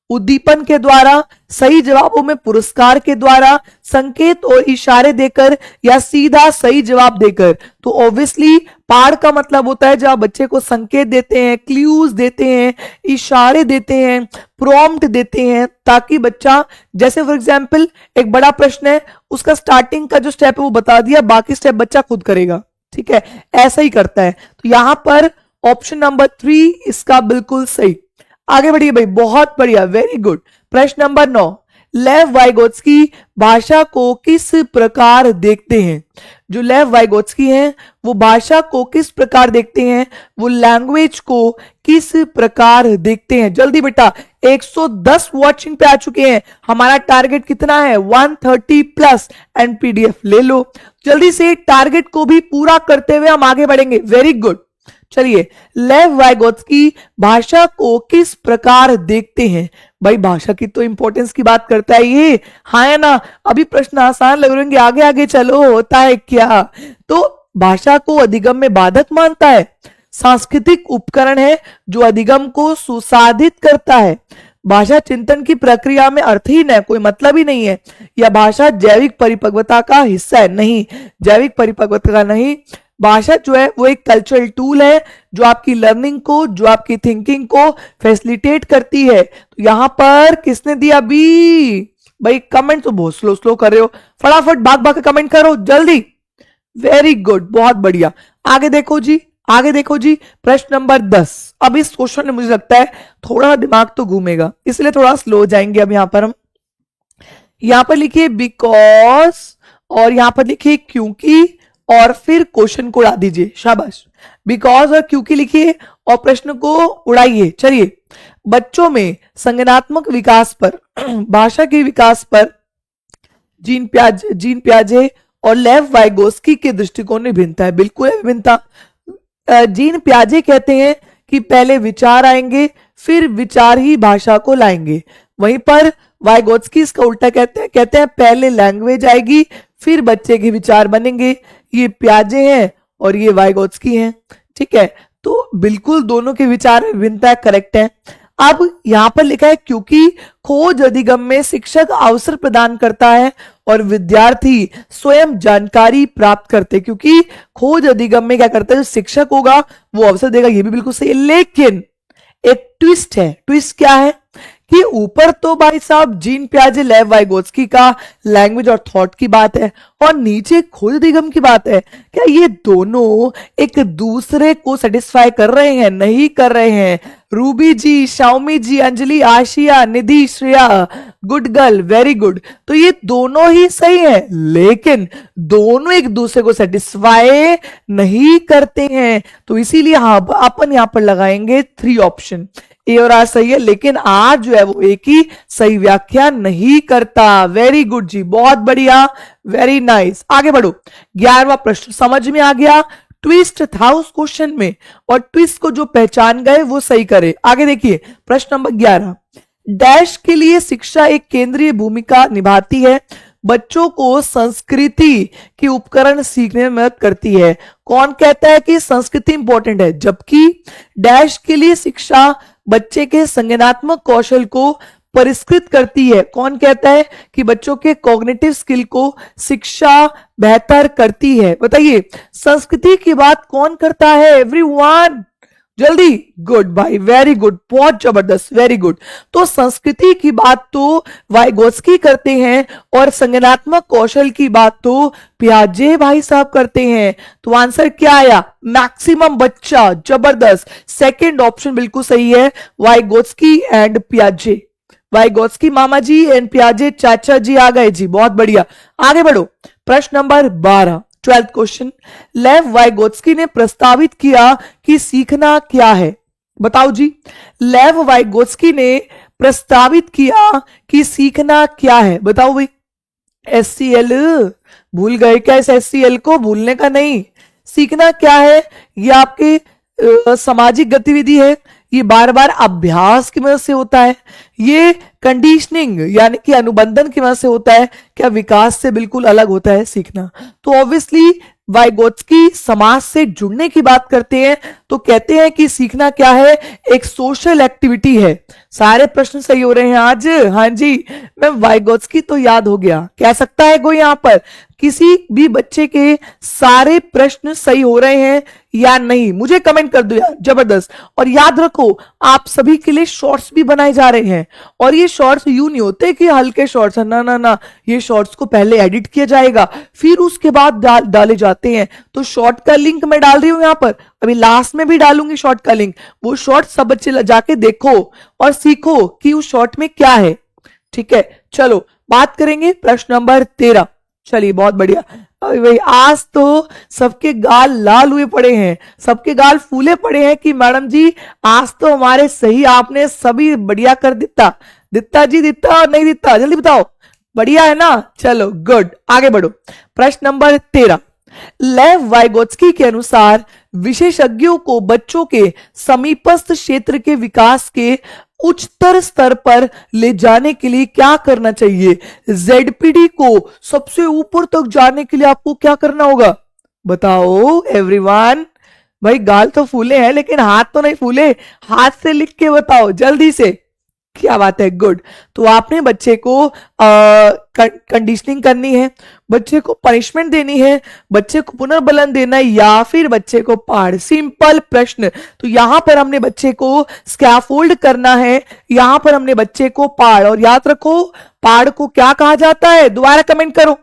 उद्दीपन के द्वारा, सही जवाबों में पुरस्कार के द्वारा, संकेत और इशारे देकर, या सीधा सही जवाब देकर। तो ऑब्वियसली पाठ का मतलब होता है जब आप बच्चे को संकेत देते हैं, क्लूज देते हैं, इशारे देते हैं, प्रॉम्प्ट देते हैं, ताकि बच्चा, जैसे फॉर एग्जाम्पल एक बड़ा प्रश्न है, उसका स्टार्टिंग का जो स्टेप है वो बता दिया, बाकी स्टेप बच्चा खुद करेगा। ठीक है, ऐसा ही करता है। तो यहां पर ऑप्शन नंबर 3 इसका बिल्कुल सही। आगे बढ़िए भाई, बहुत बढ़िया, वेरी गुड। प्रश्न नंबर 9, लेव वाइगोत्स्की भाषा को किस प्रकार देखते हैं? जो लेव वाइगोत्स्की हैं वो भाषा को किस प्रकार देखते हैं, वो लैंग्वेज को किस प्रकार देखते हैं? जल्दी बेटा, 110 वॉचिंग पे आ चुके हैं, हमारा टारगेट कितना है 130 प्लस, एंड पीडीएफ ले लो जल्दी से। टारगेट को भी पूरा करते हुए हम आगे बढ़ेंगे, वेरी गुड। चलिए, लेव वाइगोत्स्की भाषा को किस प्रकार देखते हैं? भाई भाषा की तो इंपॉर्टेंस की बात करता है ये, हाँ है ना? अभी प्रश्न आसान लग रहे हैं, आगे आगे चलो, होता है क्या? तो भाषा को अधिगम में बाधक मानता है, सांस्कृतिक उपकरण है जो अधिगम को सुसाधित करता है, भाषा चिंतन की प्रक्रिया में अर्थहीन है, कोई मतलब ही नहीं है, या भाषा जैविक परिपक्वता का हिस्सा है? नहीं, जैविक परिपक्वता का नहीं। भाषा जो है वो एक कल्चरल टूल है जो आपकी लर्निंग को, जो आपकी थिंकिंग को फैसिलिटेट करती है। तो यहां पर किसने दिया बी? भाई कमेंट तो बहुत स्लो स्लो कर रहे हो, फटाफट भाग भाग के कमेंट करो जल्दी। वेरी गुड, बहुत बढ़िया। आगे देखो जी, आगे देखो जी, प्रश्न नंबर 10। अब इस क्वेश्चन में मुझे लगता है थोड़ा दिमाग तो घूमेगा, इसलिए थोड़ा स्लो जाएंगे। अब यहां पर हम, यहां पर लिखिए बिकॉज, और यहां पर लिखिए क्योंकि, और फिर क्वेश्चन को उड़ा दीजिए, शाबाश। बिकॉज और क्योंकि लिखिए और प्रश्न को उड़ाइए। चलिए, बच्चों में संज्ञानात्मक विकास पर, भाषा के विकास पर जीन पियाजे और लेव वाइगोत्स्की के दृष्टिकोण में भिन्नता है। बिल्कुल है भिन्नता। जीन पियाजे कहते हैं कि पहले विचार आएंगे, फिर विचार ही भाषा को लाएंगे। वहीं पर वाइगोत्स्की इसका उल्टा कहते हैं पहले लैंग्वेज आएगी, फिर बच्चे के विचार बनेंगे। ये पियाजे हैं और ये वाइगोत्स्की हैं, ठीक है? तो बिल्कुल दोनों के विचार में भिन्नता, करेक्ट है। अब यहां पर लिखा है क्योंकि खोज अधिगम में शिक्षक अवसर प्रदान करता है और विद्यार्थी स्वयं जानकारी प्राप्त करते, क्योंकि खोज अधिगम में क्या करता है, जो शिक्षक होगा वो अवसर देगा, ये भी बिल्कुल सही है। लेकिन एक ट्विस्ट है। ट्विस्ट क्या है कि ऊपर तो भाई साहब जीन पियाजे लेव वाइगोत्स्की का लैंग्वेज और थॉट की बात है, और नीचे खोज अधिगम की बात है। क्या ये दोनों एक दूसरे को सेटिस्फाई कर रहे हैं? नहीं कर रहे हैं। Ruby ji, Shaomi ji, Anjali, Asiya, Nidhi, Shreya, good girl, very good. तो ये दोनों ही सही है, लेकिन दोनों एक दूसरे को सेटिस्फाई नहीं करते हैं। तो इसीलिए हाँ, अपन यहां पर लगाएंगे 3 ऑप्शन, ए और आर सही है, लेकिन आर जो है वो एक ही सही व्याख्या नहीं करता। वेरी गुड जी, बहुत बढ़िया, वेरी नाइस। आगे बढ़ो। 11वां प्रश्न समझ में आ गया? ट्विस्ट था उस क्वेश्चन में, और ट्विस्ट को जो पहचान गए वो सही करे। आगे देखिए, प्रश्न नंबर 11, डैश के लिए शिक्षा एक केंद्रीय भूमिका निभाती है, बच्चों को संस्कृति के उपकरण सीखने में मदद करती है। कौन कहता है कि संस्कृति इंपॉर्टेंट है? जबकि डैश के लिए शिक्षा बच्चे के संज्ञानात्मक कौशल को परिष्कृत करती है। कौन कहता है कि बच्चों के कॉग्निटिव स्किल को शिक्षा बेहतर करती है? बताइए, संस्कृति की बात कौन करता है? एवरीवन जल्दी। गुड भाई, वेरी गुड, बहुत जबरदस्त, वेरी गुड। तो संस्कृति की बात तो वाइगोत्स्की करते हैं, और संज्ञानात्मक कौशल की बात तो पियाजे भाई साहब करते हैं। तो आंसर क्या आया? मैक्सिमम बच्चा, जबरदस्त। सेकंड ऑप्शन बिल्कुल सही है, वाइगोत्स्की एंड पियाजे। वाइगोत्स्की मामा जी एंड पियाजे चाचा जी आ गए जी, बहुत बढ़िया। आगे बढ़ो। प्रश्न नंबर 12, 12th क्वेश्चन। लेव वाइगोत्स्की ने प्रस्तावित किया कि सीखना क्या है? बताओ जी। लेव वाइगोत्स्की ने प्रस्तावित किया कि सीखना क्या है? बताओ भाई। SCL भूल गए क्या? इस SCL को भूलने का नहीं। सीखना क्या है? ये आपकी सामाजिक गतिविधि है, ये बार बार अभ्यास की मदद से होता है, ये कंडीशनिंग यानी कि अनुबंधन की मदद से होता है। क्या विकास से बिल्कुल अलग होता है सीखना? तो ऑब्वियसली वाइगोत्स्की समाज से जुड़ने की बात करते हैं, तो कहते हैं कि सीखना क्या है? एक सोशल एक्टिविटी है। सारे प्रश्न सही हो रहे हैं आज। हाँ जी, मैं वाइगोत्स्की तो याद हो गया, कह सकता है कोई यहां पर? किसी भी बच्चे के सारे प्रश्न सही हो रहे हैं या नहीं? मुझे कमेंट कर दो यार, जबरदस्त। और याद रखो, आप सभी के लिए शॉर्ट्स भी बनाए जा रहे हैं, और ये शॉर्ट्स यूं नहीं होते कि हल्के शॉर्ट्स, ना ना ना, ये शॉर्ट्स को पहले एडिट किया जाएगा, फिर उसके बाद डाले जाते हैं। तो शॉर्ट का लिंक मैं डाल रही हूं यहां पर, अभी लास्ट में भी डालूंगी शॉर्ट का लिंक, वो शॉर्ट सब बच्चे जाके देखो और सीखो कि उस शॉर्ट में क्या है। ठीक है, चलो बात करेंगे प्रश्न नंबर 13। चलिए बहुत बढ़िया। अभी भाई आज तो सबके गाल लाल हुए पड़े हैं, सबके गाल फूले पड़े हैं कि मैडम जी आज तो हमारे सही आपने सभी बढ़िया कर दिता। दिता जी, दिता और नहीं दिता, जल्दी बताओ। बढ़िया है ना, चलो गुड, आगे बढ़ो। प्रश्न नंबर 13, लेव वाइगोत्स्की के अनुसार विशेषज्ञों को बच्चों के समीपस्थ क्षेत्र के विकास के उच्चतर स्तर पर ले जाने के लिए क्या करना चाहिए? जेडपीडी को सबसे ऊपर तक जाने के लिए आपको क्या करना होगा? बताओ एवरीवन। भाई गाल तो फूले हैं लेकिन हाथ तो नहीं फूले, हाथ से लिख के बताओ जल्दी से। क्या बात है, गुड। तो आपने बच्चे को कंडीशनिंग करनी है, बच्चे को पनिशमेंट देनी है, बच्चे को पुनर्बलन देना है या फिर बच्चे को पहाड़। सिंपल प्रश्न। तो यहां पर हमने बच्चे को स्कैफोल्ड करना है, यहां पर हमने बच्चे को पहाड़। और याद रखो पहाड़ को क्या कहा जाता है, दोबारा कमेंट करो।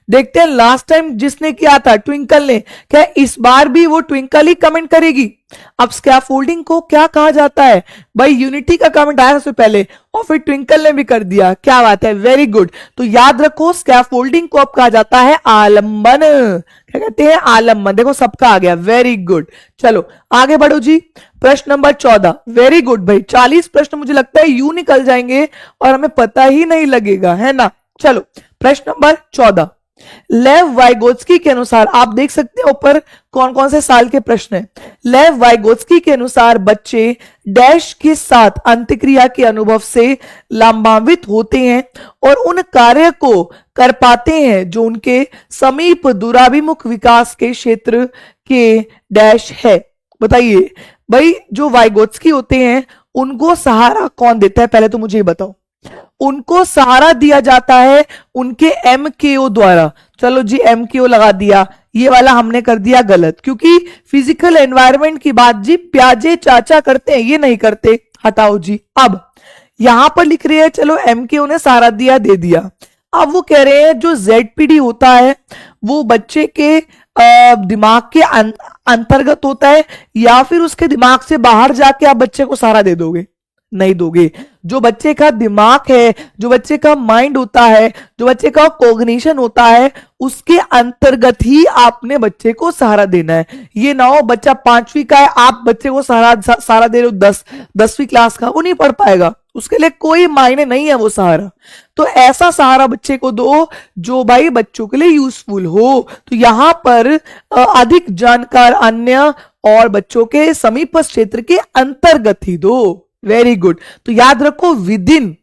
देखते हैं लास्ट टाइम जिसने किया था ट्विंकल ने, क्या इस बार भी वो ट्विंकल ही कमेंट करेगी? अब स्कैफोल्डिंग को क्या कहा जाता है? भाई यूनिटी का कमेंट आया सबसे पहले और फिर ट्विंकल ने भी कर दिया। क्या बात है, वेरी गुड। तो याद रखो स्कैफोल्डिंग को अब कहा जाता है आलंबन। क्या कहते हैं? आलंबन। देखो सबका आ गया, वेरी गुड। चलो आगे बढ़ो जी। प्रश्न नंबर 14, वेरी गुड भाई। 40 प्रश्न मुझे लगता है यूं निकल जाएंगे और हमें पता ही नहीं लगेगा, है ना। चलो प्रश्न नंबर 14, लेव वाइगोत्स्की के अनुसार, आप देख सकते हैं ऊपर कौन कौन से साल के प्रश्न हैं। लेव वाइगोत्स्की के अनुसार बच्चे डैश के साथ अंतक्रिया के अनुभव से लाभान्वित होते हैं और उन कार्य को कर पाते हैं जो उनके समीप दूराभिमुख विकास के क्षेत्र के डैश है। बताइए भाई, जो वाइगोत्स्की होते हैं उनको सहारा कौन देता है? पहले तो मुझे ये बताओ। उनको सहारा दिया जाता है उनके एमकेओ द्वारा। चलो जी एमकेओ लगा दिया, ये वाला हमने कर दिया गलत, क्योंकि फिजिकल एनवायरनमेंट की बात जी प्याजे चाचा करते हैं, ये नहीं करते। हटाओ जी। अब यहां पर लिख रहे हैं चलो एमकेओ ने सहारा दिया, दे दिया। अब वो कह रहे हैं जो जेडपीडी होता है वो बच्चे के दिमाग के अंतर्गत होता है या फिर उसके दिमाग से बाहर जाके आप बच्चे को सहारा दे दोगे? नहीं दोगे। जो बच्चे का दिमाग है, जो बच्चे का माइंड होता है, जो बच्चे का कॉग्निशन होता है, उसके अंतर्गत ही आपने बच्चे को सहारा देना है। ये ना हो बच्चा 5वीं का है, आप बच्चे को सहारा दे रहे हो 10वीं क्लास का, वो नहीं पढ़ पाएगा, उसके लिए कोई मायने नहीं है वो सहारा। तो ऐसा सहारा बच्चे को दो जो भाई बच्चों के लिए यूजफुल हो। तो यहां पर अधिक जानकार अन्य और बच्चों के समीप क्षेत्र के अंतर्गत ही दो। Very good. तो याद रखो विद इन,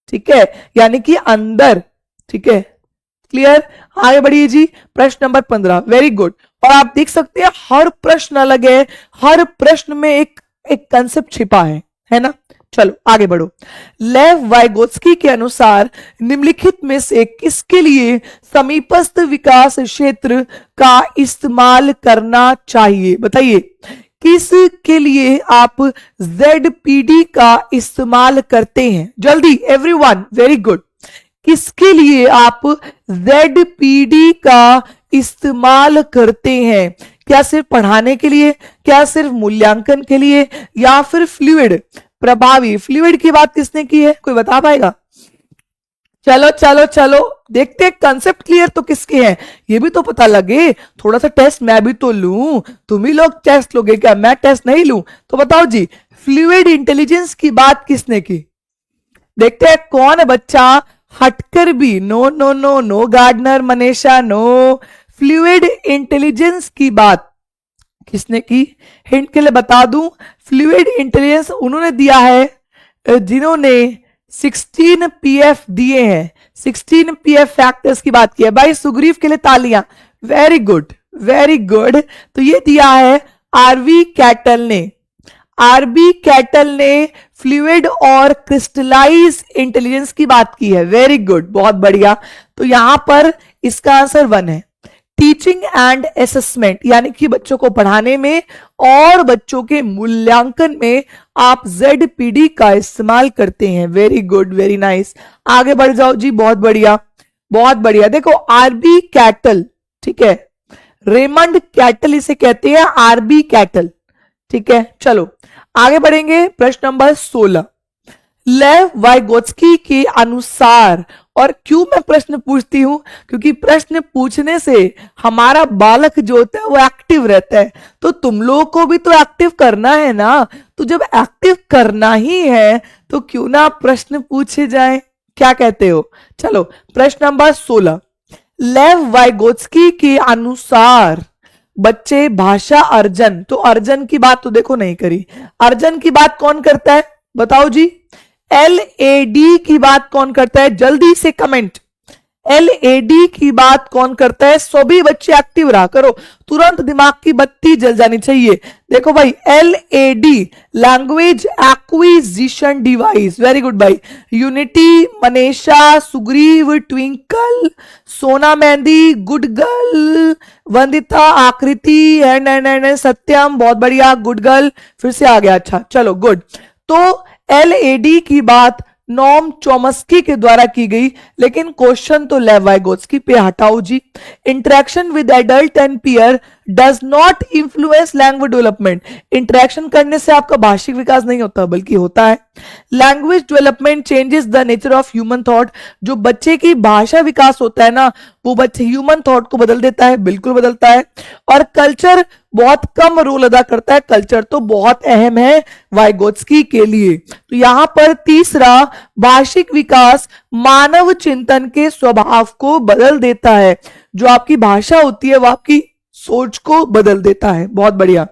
ठीक है, यानी कि अंदर। ठीक है, क्लियर। आगे बढ़िए जी। प्रश्न नंबर 15, वेरी गुड। और आप देख सकते हैं हर प्रश्न अलग है, हर प्रश्न में एक कंसेप्ट छिपा है ना। चलो आगे बढ़ो। लेव वाइगोत्स्की के अनुसार निम्नलिखित में से किसके लिए समीपस्थ विकास क्षेत्र का इस्तेमाल करना चाहिए? बताइए किस के लिए आप जेडपीडी का इस्तेमाल करते हैं? जल्दी एवरीवन, वेरी गुड। किसके लिए आप जेडपीडी का इस्तेमाल करते हैं? क्या सिर्फ पढ़ाने के लिए, क्या सिर्फ मूल्यांकन के लिए, या फिर फ्लूइड प्रभावी? फ्लूइड की बात किसने की है, कोई बता पाएगा? चलो चलो चलो देखते हैं कंसेप्ट क्लियर तो किसके हैं, ये भी तो पता लगे। थोड़ा सा टेस्ट मैं भी तो लूं, तुम ही लोग टेस्ट लोगे क्या, मैं टेस्ट नहीं लूं? तो बताओ जी फ्लूइड इंटेलिजेंस की बात किसने की? देखते हैं कौन बच्चा हटकर भी, no no no no Gardner Manisha no, fluid intelligence की बात किसने की? हिंट के लिए बता दूं, फ्लूइड इंटेलिजेंस उन्होंने दिया है जिन्होंने 16 पीएफ दिए हैं। 16 पीएफ फैक्टर्स की बात की है। भाई सुग्रीव के लिए तालियां, वेरी गुड वेरी गुड। तो ये दिया है आरवी कैटल ने। आरबी कैटल ने फ्लूइड और क्रिस्टलाइज इंटेलिजेंस की बात की है, वेरी गुड, बहुत बढ़िया। तो यहां पर इसका आंसर 1 है। टीचिंग एंड असेसमेंट, यानी कि बच्चों को पढ़ाने में और बच्चों के मूल्यांकन में आप जेडपीडी का इस्तेमाल करते हैं। Very good, very nice. आगे बढ़ जाओ जी, बहुत बढ़िया बहुत बढ़िया। देखो आरबी कैटल, ठीक है, रेमंड कैटल इसे कहते हैं, आरबी कैटल। ठीक है, चलो आगे बढ़ेंगे। प्रश्न नंबर 16, लेव वाइगोत्स्की के अनुसार, और क्यों मैं प्रश्न पूछती हूं, क्योंकि प्रश्न पूछने से हमारा बालक जो होता है वो एक्टिव रहता है, तो तुम लोगों को भी तो एक्टिव करना है ना। तो जब एक्टिव करना ही है तो क्यों ना प्रश्न पूछे जाएं, क्या कहते हो। चलो प्रश्न नंबर 16, लेव वाइगोत्स्की के अनुसार बच्चे भाषा अर्जन, तो अर्जन की बात तो देखो नहीं करी, अर्जन की बात कौन करता है बताओ जी। LAD की बात कौन करता है, जल्दी से कमेंट। LAD की बात कौन करता है, सभी बच्चे एक्टिव रहा करो, तुरंत दिमाग की बत्ती जल जानी चाहिए। देखो भाई LAD, language acquisition device, very good भाई। यूनिटी, मनीषा, सुग्रीव, ट्विंकल, सोना, मेहंदी, गुड गर्ल, वंदिता, आकृति, एंड सत्यम, बहुत बढ़िया, गुड गर्ल, फिर से आ गया, अच्छा चलो गुड। तो LAD की बात नॉर्म चॉम्स्की के द्वारा की गई, लेकिन क्वेश्चन तो लेव वाइगोत्स्की पे हटाओ जी। Interaction with adult and peer does not influence language development, interaction करने से आपका भाषिक विकास नहीं होता बल्कि होता है। Language development changes the nature of human thought, जो बच्चे की भाषा विकास होता है ना वो बच्चे ह्यूमन थॉट को बदल देता है, बिल्कुल बदलता है। और कल्चर बहुत कम रोल अदा करता है, कल्चर तो बहुत अहम है वाइगोत्स्की के लिए। तो यहां पर तीसरा, भाषिक विकास मानव चिंतन के स्वभाव को बदल देता है, जो आपकी भाषा होती है वो आपकी सोच को बदल देता है, बहुत बढ़िया।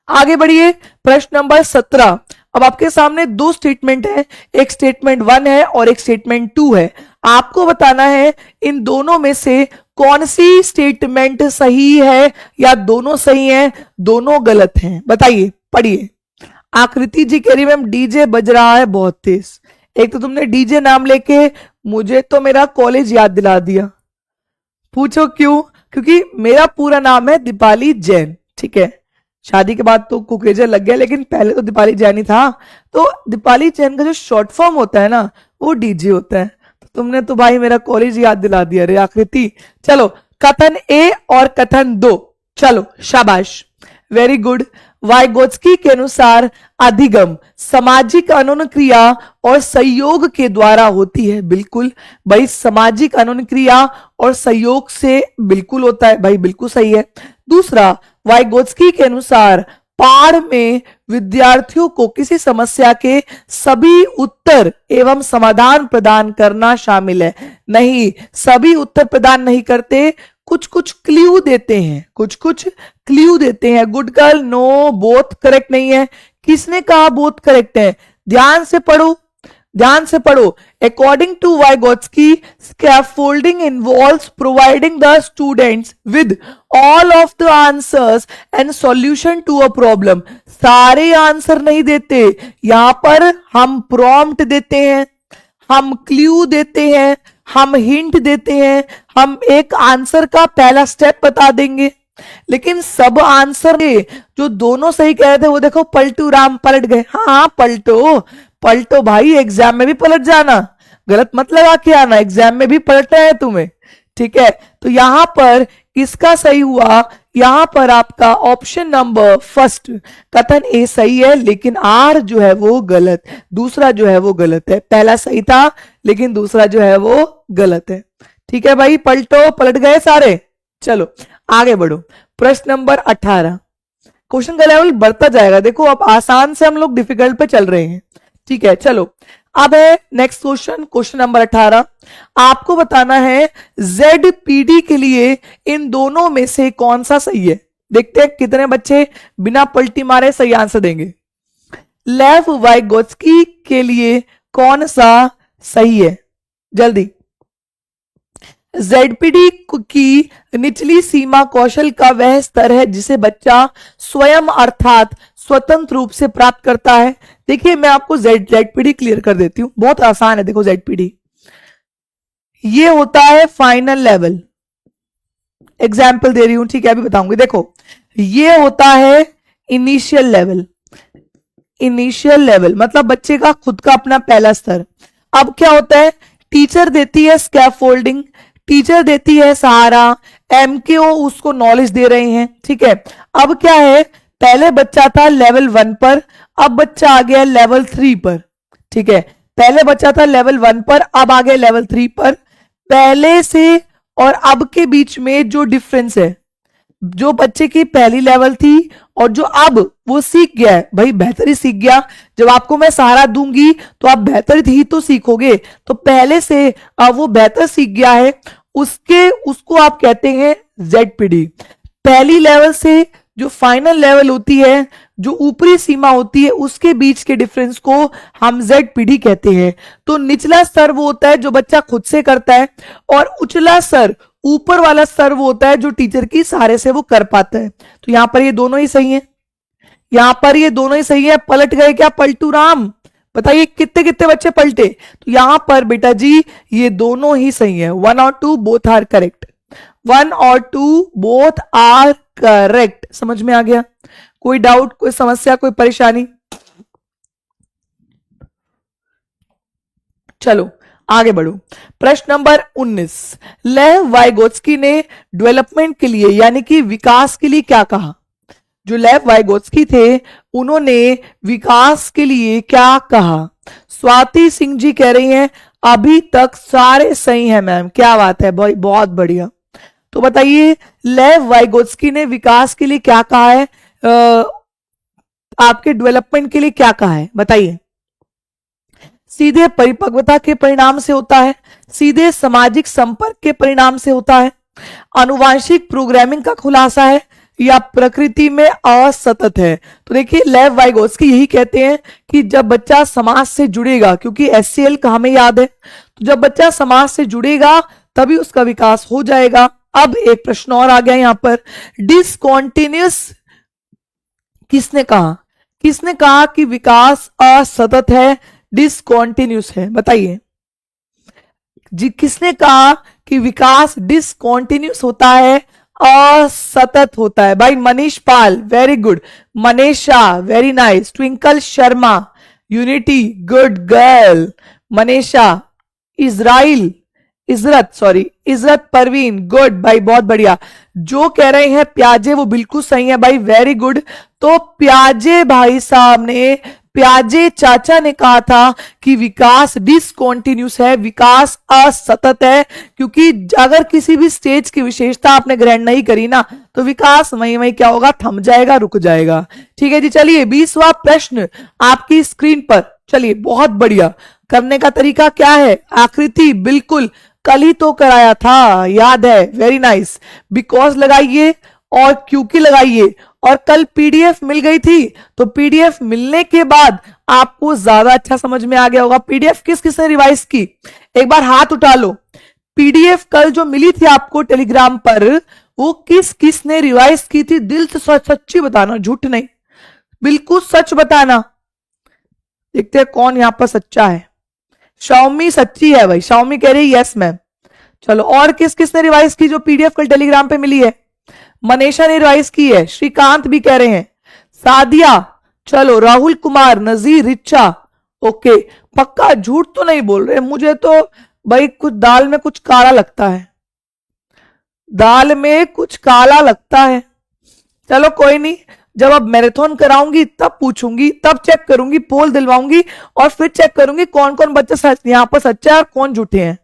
आगे बढ़िए, प्रश्न नंबर 17, अब आपके सामने दो स्टेटमेंट है, एक स्टेटमेंट 1 है और एक स्टेटमेंट 2 है। आपको बताना है इन दोनों में से कौन सी स्टेटमेंट सही है या दोनों सही हैं, दोनों गलत हैं, बताइए, पढ़िए। आकृति जी कह रही मैम डीजे बज रहा है बहुत तेज। एक तो तुमने डीजे नाम लेके मुझे तो मेरा कॉलेज याद दिला दिया, पूछो क्यों, क्योंकि मेरा पूरा नाम है दीपाली जैन, ठीक है। शादी के बाद तो कुकरेजा लग गया, लेकिन पहले तो दीपाली जैन ही था। तो दीपाली जैन का जो शॉर्ट फॉर्म होता है ना वो डीजे होता है। तो तुमने तो भाई मेरा कॉलेज याद दिला दिया रे आकृति। चलो कथन ए और कथन 2, चलो शाबाश, वेरी गुड। वाइगोत्स्की के अनुसार अधिगम सामाजिक अनुक्रिया और सहयोग के द्वारा होती है, बिल्कुल भाई, सामाजिक अनुक्रिया और सहयोग से बिल्कुल होता है भाई, बिल्कुल सही है। दूसरा, वाइगोत्स्की के अनुसार पाठ में विद्यार्थियों को किसी समस्या के सभी उत्तर एवं समाधान प्रदान करना शामिल है, नहीं, सभी उत्तर प्रदान नहीं करते, कुछ कुछ क्ल्यू देते हैं, कुछ कुछ क्ल्यू देते हैं। Good girl, no, both correct नहीं है। किसने कहा बोथ करेक्ट है, ध्यान से पढ़ो, ध्यान से पढ़ो। According to Vygotsky, scaffolding involves providing the students with all of the answers and solution to a problem. सारे आंसर नहीं देते, यहां पर हम प्रॉम्प्ट देते हैं, हम क्ल्यू देते हैं, हम हिंट देते हैं, हम एक आंसर का पहला स्टेप बता देंगे। लेकिन सब आंसर जो दोनों सही कह रहे थे वो देखो, पलटू राम पलट गए। हाँ पलटो, पलटो भाई, एग्जाम में भी पलट जाना, गलत मत लगा के आना, एग्जाम में भी पलटना है तुम्हें, ठीक है। तो यहां पर किसका सही हुआ, यहां पर आपका ऑप्शन नंबर फर्स्ट कथन ए सही है, लेकिन आर जो है वो गलत, दूसरा जो है वो गलत है। पहला सही था लेकिन दूसरा जो है वो गलत है, ठीक है भाई। पलटो, पलट गए सारे। चलो आगे बढ़ो, प्रश्न नंबर 18। क्वेश्चन का लेवल बढ़ता जाएगा, देखो अब आसान से हम लोग डिफिकल्ट पे चल रहे हैं, ठीक है। चलो अब है नेक्स्ट क्वेश्चन, क्वेश्चन नंबर 18। आपको बताना है ZPD के लिए इन दोनों में से कौन सा सही है। देखते हैं कितने बच्चे बिना पलटी मारे सही आंसर देंगे। लेव वाइगोत्स्की के लिए कौन सा सही है, जल्दी। ZPD की निचली सीमा कौशल का वह स्तर है जिसे बच्चा स्वयं अर्थात स्वतंत्र रूप से प्राप्त करता है। देखिए मैं आपको ZPD क्लियर कर देती हूं, बहुत आसान है। देखो ZPD ये होता है फाइनल लेवल, एग्जाम्पल दे रही हूं, ठीक है, अभी बताऊंगी। देखो ये होता है इनिशियल लेवल, इनिशियल लेवल मतलब बच्चे का खुद का अपना पहला स्तर। अब क्या होता है, टीचर देती है स्कैफोल्डिंग, टीचर देती है सहारा, MKO उसको नॉलेज दे रहे हैं, ठीक है। अब क्या है, पहले बच्चा था लेवल 1 पर, अब बच्चा आ गया लेवल 3 पर। ठीक है, पहले बच्चा था लेवल 1 पर, अब आ गया लेवल 3 पर। पहले से और अब के बीच में जो डिफरेंस है, जो बच्चे की पहली लेवल थी और जो अब वो सीख गया है, भाई बेहतर ही सीख गया। जब आपको मैं सहारा दूंगी तो आप बेहतर ही तो सीखोगे। तो पहले से वो बेहतर सीख गया है, उसको आप कहते हैं ZPD। पहली लेवल से जो फाइनल लेवल होती है, जो ऊपरी सीमा होती है, उसके बीच के डिफरेंस को हम ZPD कहते हैं। तो निचला स्तर वो होता है जो बच्चा खुद से करता है, और उचला स्तर, ऊपर वाला स्तर वो होता है जो टीचर की सहारे से वो कर पाता है। तो यहां पर ये दोनों ही सही है, यहां पर ये दोनों ही सही है। पलट गए क्या पलटू राम? बताइए कितने कितने बच्चे पलटे? तो यहां पर बेटा जी ये दोनों ही सही है। 1 और 2 बोथ आर करेक्ट, 1 और 2 बोथ आर करेक्ट। समझ में आ गया? कोई डाउट, कोई समस्या, कोई परेशानी? चलो आगे बढ़ो। प्रश्न नंबर 19, लेव वाइगोत्स्की ने डेवलपमेंट के लिए यानी कि विकास के लिए क्या कहा? जो लेव वाइगोत्स्की थे उन्होंने विकास के लिए क्या कहा? स्वाति सिंह जी कह रही हैं अभी तक सारे सही हैं मैम। क्या बात है भाई, बहुत बढ़िया। तो बताइए लेव वाइगोत्स्की ने विकास के लिए क्या कहा है, आपके डेवलपमेंट के लिए क्या कहा है? बताइए। सीधे परिपक्वता के परिणाम से होता है, सीधे सामाजिक संपर्क के परिणाम से होता है, आनुवांशिक प्रोग्रामिंग का खुलासा है, या प्रकृति में असतत है? तो देखिए लेव वाइगोत्स्की यही कहते हैं कि जब बच्चा समाज से जुड़ेगा, क्योंकि HCL का हमें याद है, तो जब बच्चा समाज से जुड़ेगा तभी उसका विकास हो जाएगा। अब एक प्रश्न और आ गया यहां पर, डिसकॉन्टिन्यूअस किसने कहा? किसने कहा कि विकास असतत है, डिसकॉन्टिन्यूअस है? बताइए जी, किसने कहा कि विकास डिसकॉन्टिन्यूअस होता है, असतत होता है? भाई Manish Pal, very good. Manisha, very nice. Twinkle Sharma, unity, good girl. Manisha, Israil, Izrat Parveen, good भाई, बहुत बढ़िया। जो कह रहे हैं प्याजे वो बिल्कुल सही है भाई, वेरी गुड। तो प्याजे भाई साहब ने, प्याजे चाचा ने कहा था कि विकास डिसकॉन्टिन्यूस है, विकास असतत है, क्योंकि अगर किसी भी स्टेज की विशेषता आपने ग्रहण नहीं करी ना तो विकास वहीं वहीं क्या होगा, थम जाएगा, रुक जाएगा। ठीक है जी, चलिए 20वां प्रश्न आपकी स्क्रीन पर। चलिए बहुत बढ़िया। करने का तरीका क्या है? आकृति, बिल्कुल कल ही तो कराया था, याद है, वेरी नाइस। बिकॉज लगाइए और क्योंकि लगाइए, और कल पीडीएफ मिल गई थी, तो पीडीएफ मिलने के बाद आपको ज्यादा अच्छा समझ में आ गया होगा। पीडीएफ किस किसने रिवाइज की? एक बार हाथ उठा लो। पीडीएफ कल जो मिली थी आपको टेलीग्राम पर, वो किस किसने रिवाइज की थी? दिल से सच्ची बताना, झूठ नहीं, बिल्कुल सच बताना। देखते हैं कौन यहां पर सच्चा है। शाओमी सच्ची है भाई, शाओमी कह रही यस मैम। चलो, और किस किसने रिवाइज की जो पीडीएफ कल टेलीग्राम पे मिली है? मनीषा ने रिवाइज की है, श्रीकांत भी कह रहे हैं, सादिया, चलो राहुल कुमार, नजीर, रिचा, ओके। पक्का झूठ तो नहीं बोल रहे? मुझे तो भाई कुछ दाल में कुछ काला लगता है, दाल में कुछ काला लगता है। चलो कोई नहीं, जब अब मैराथन कराऊंगी तब पूछूंगी, तब चेक करूंगी, पोल दिलवाऊंगी और फिर चेक करूंगी कौन कौन बच्चा यहां पर सच्चा है और कौन झूठे हैं।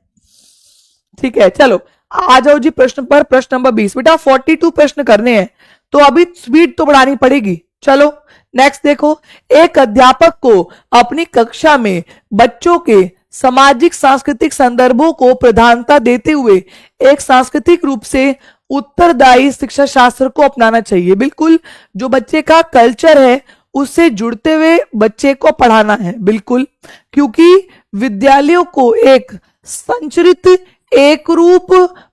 ठीक है, चलो आ जाओ जी प्रश्न पर। प्रश्न नंबर 20। बेटा 42 प्रश्न करने हैं तो अभी स्पीड तो बढ़ानी पड़ेगी। चलो नेक्स्ट देखो, एक अध्यापक को अपनी कक्षा में बच्चों के सामाजिक सांस्कृतिक संदर्भों को प्रधानता देते हुए एक सांस्कृतिक रूप से उत्तरदायी शिक्षा शास्त्र को अपनाना चाहिए। बिल्कुल, जो बच्चे का कल्चर है उससे जुड़ते हुए बच्चे को पढ़ाना है, बिल्कुल, क्योंकि विद्यालयों को एक संचरित एक रूप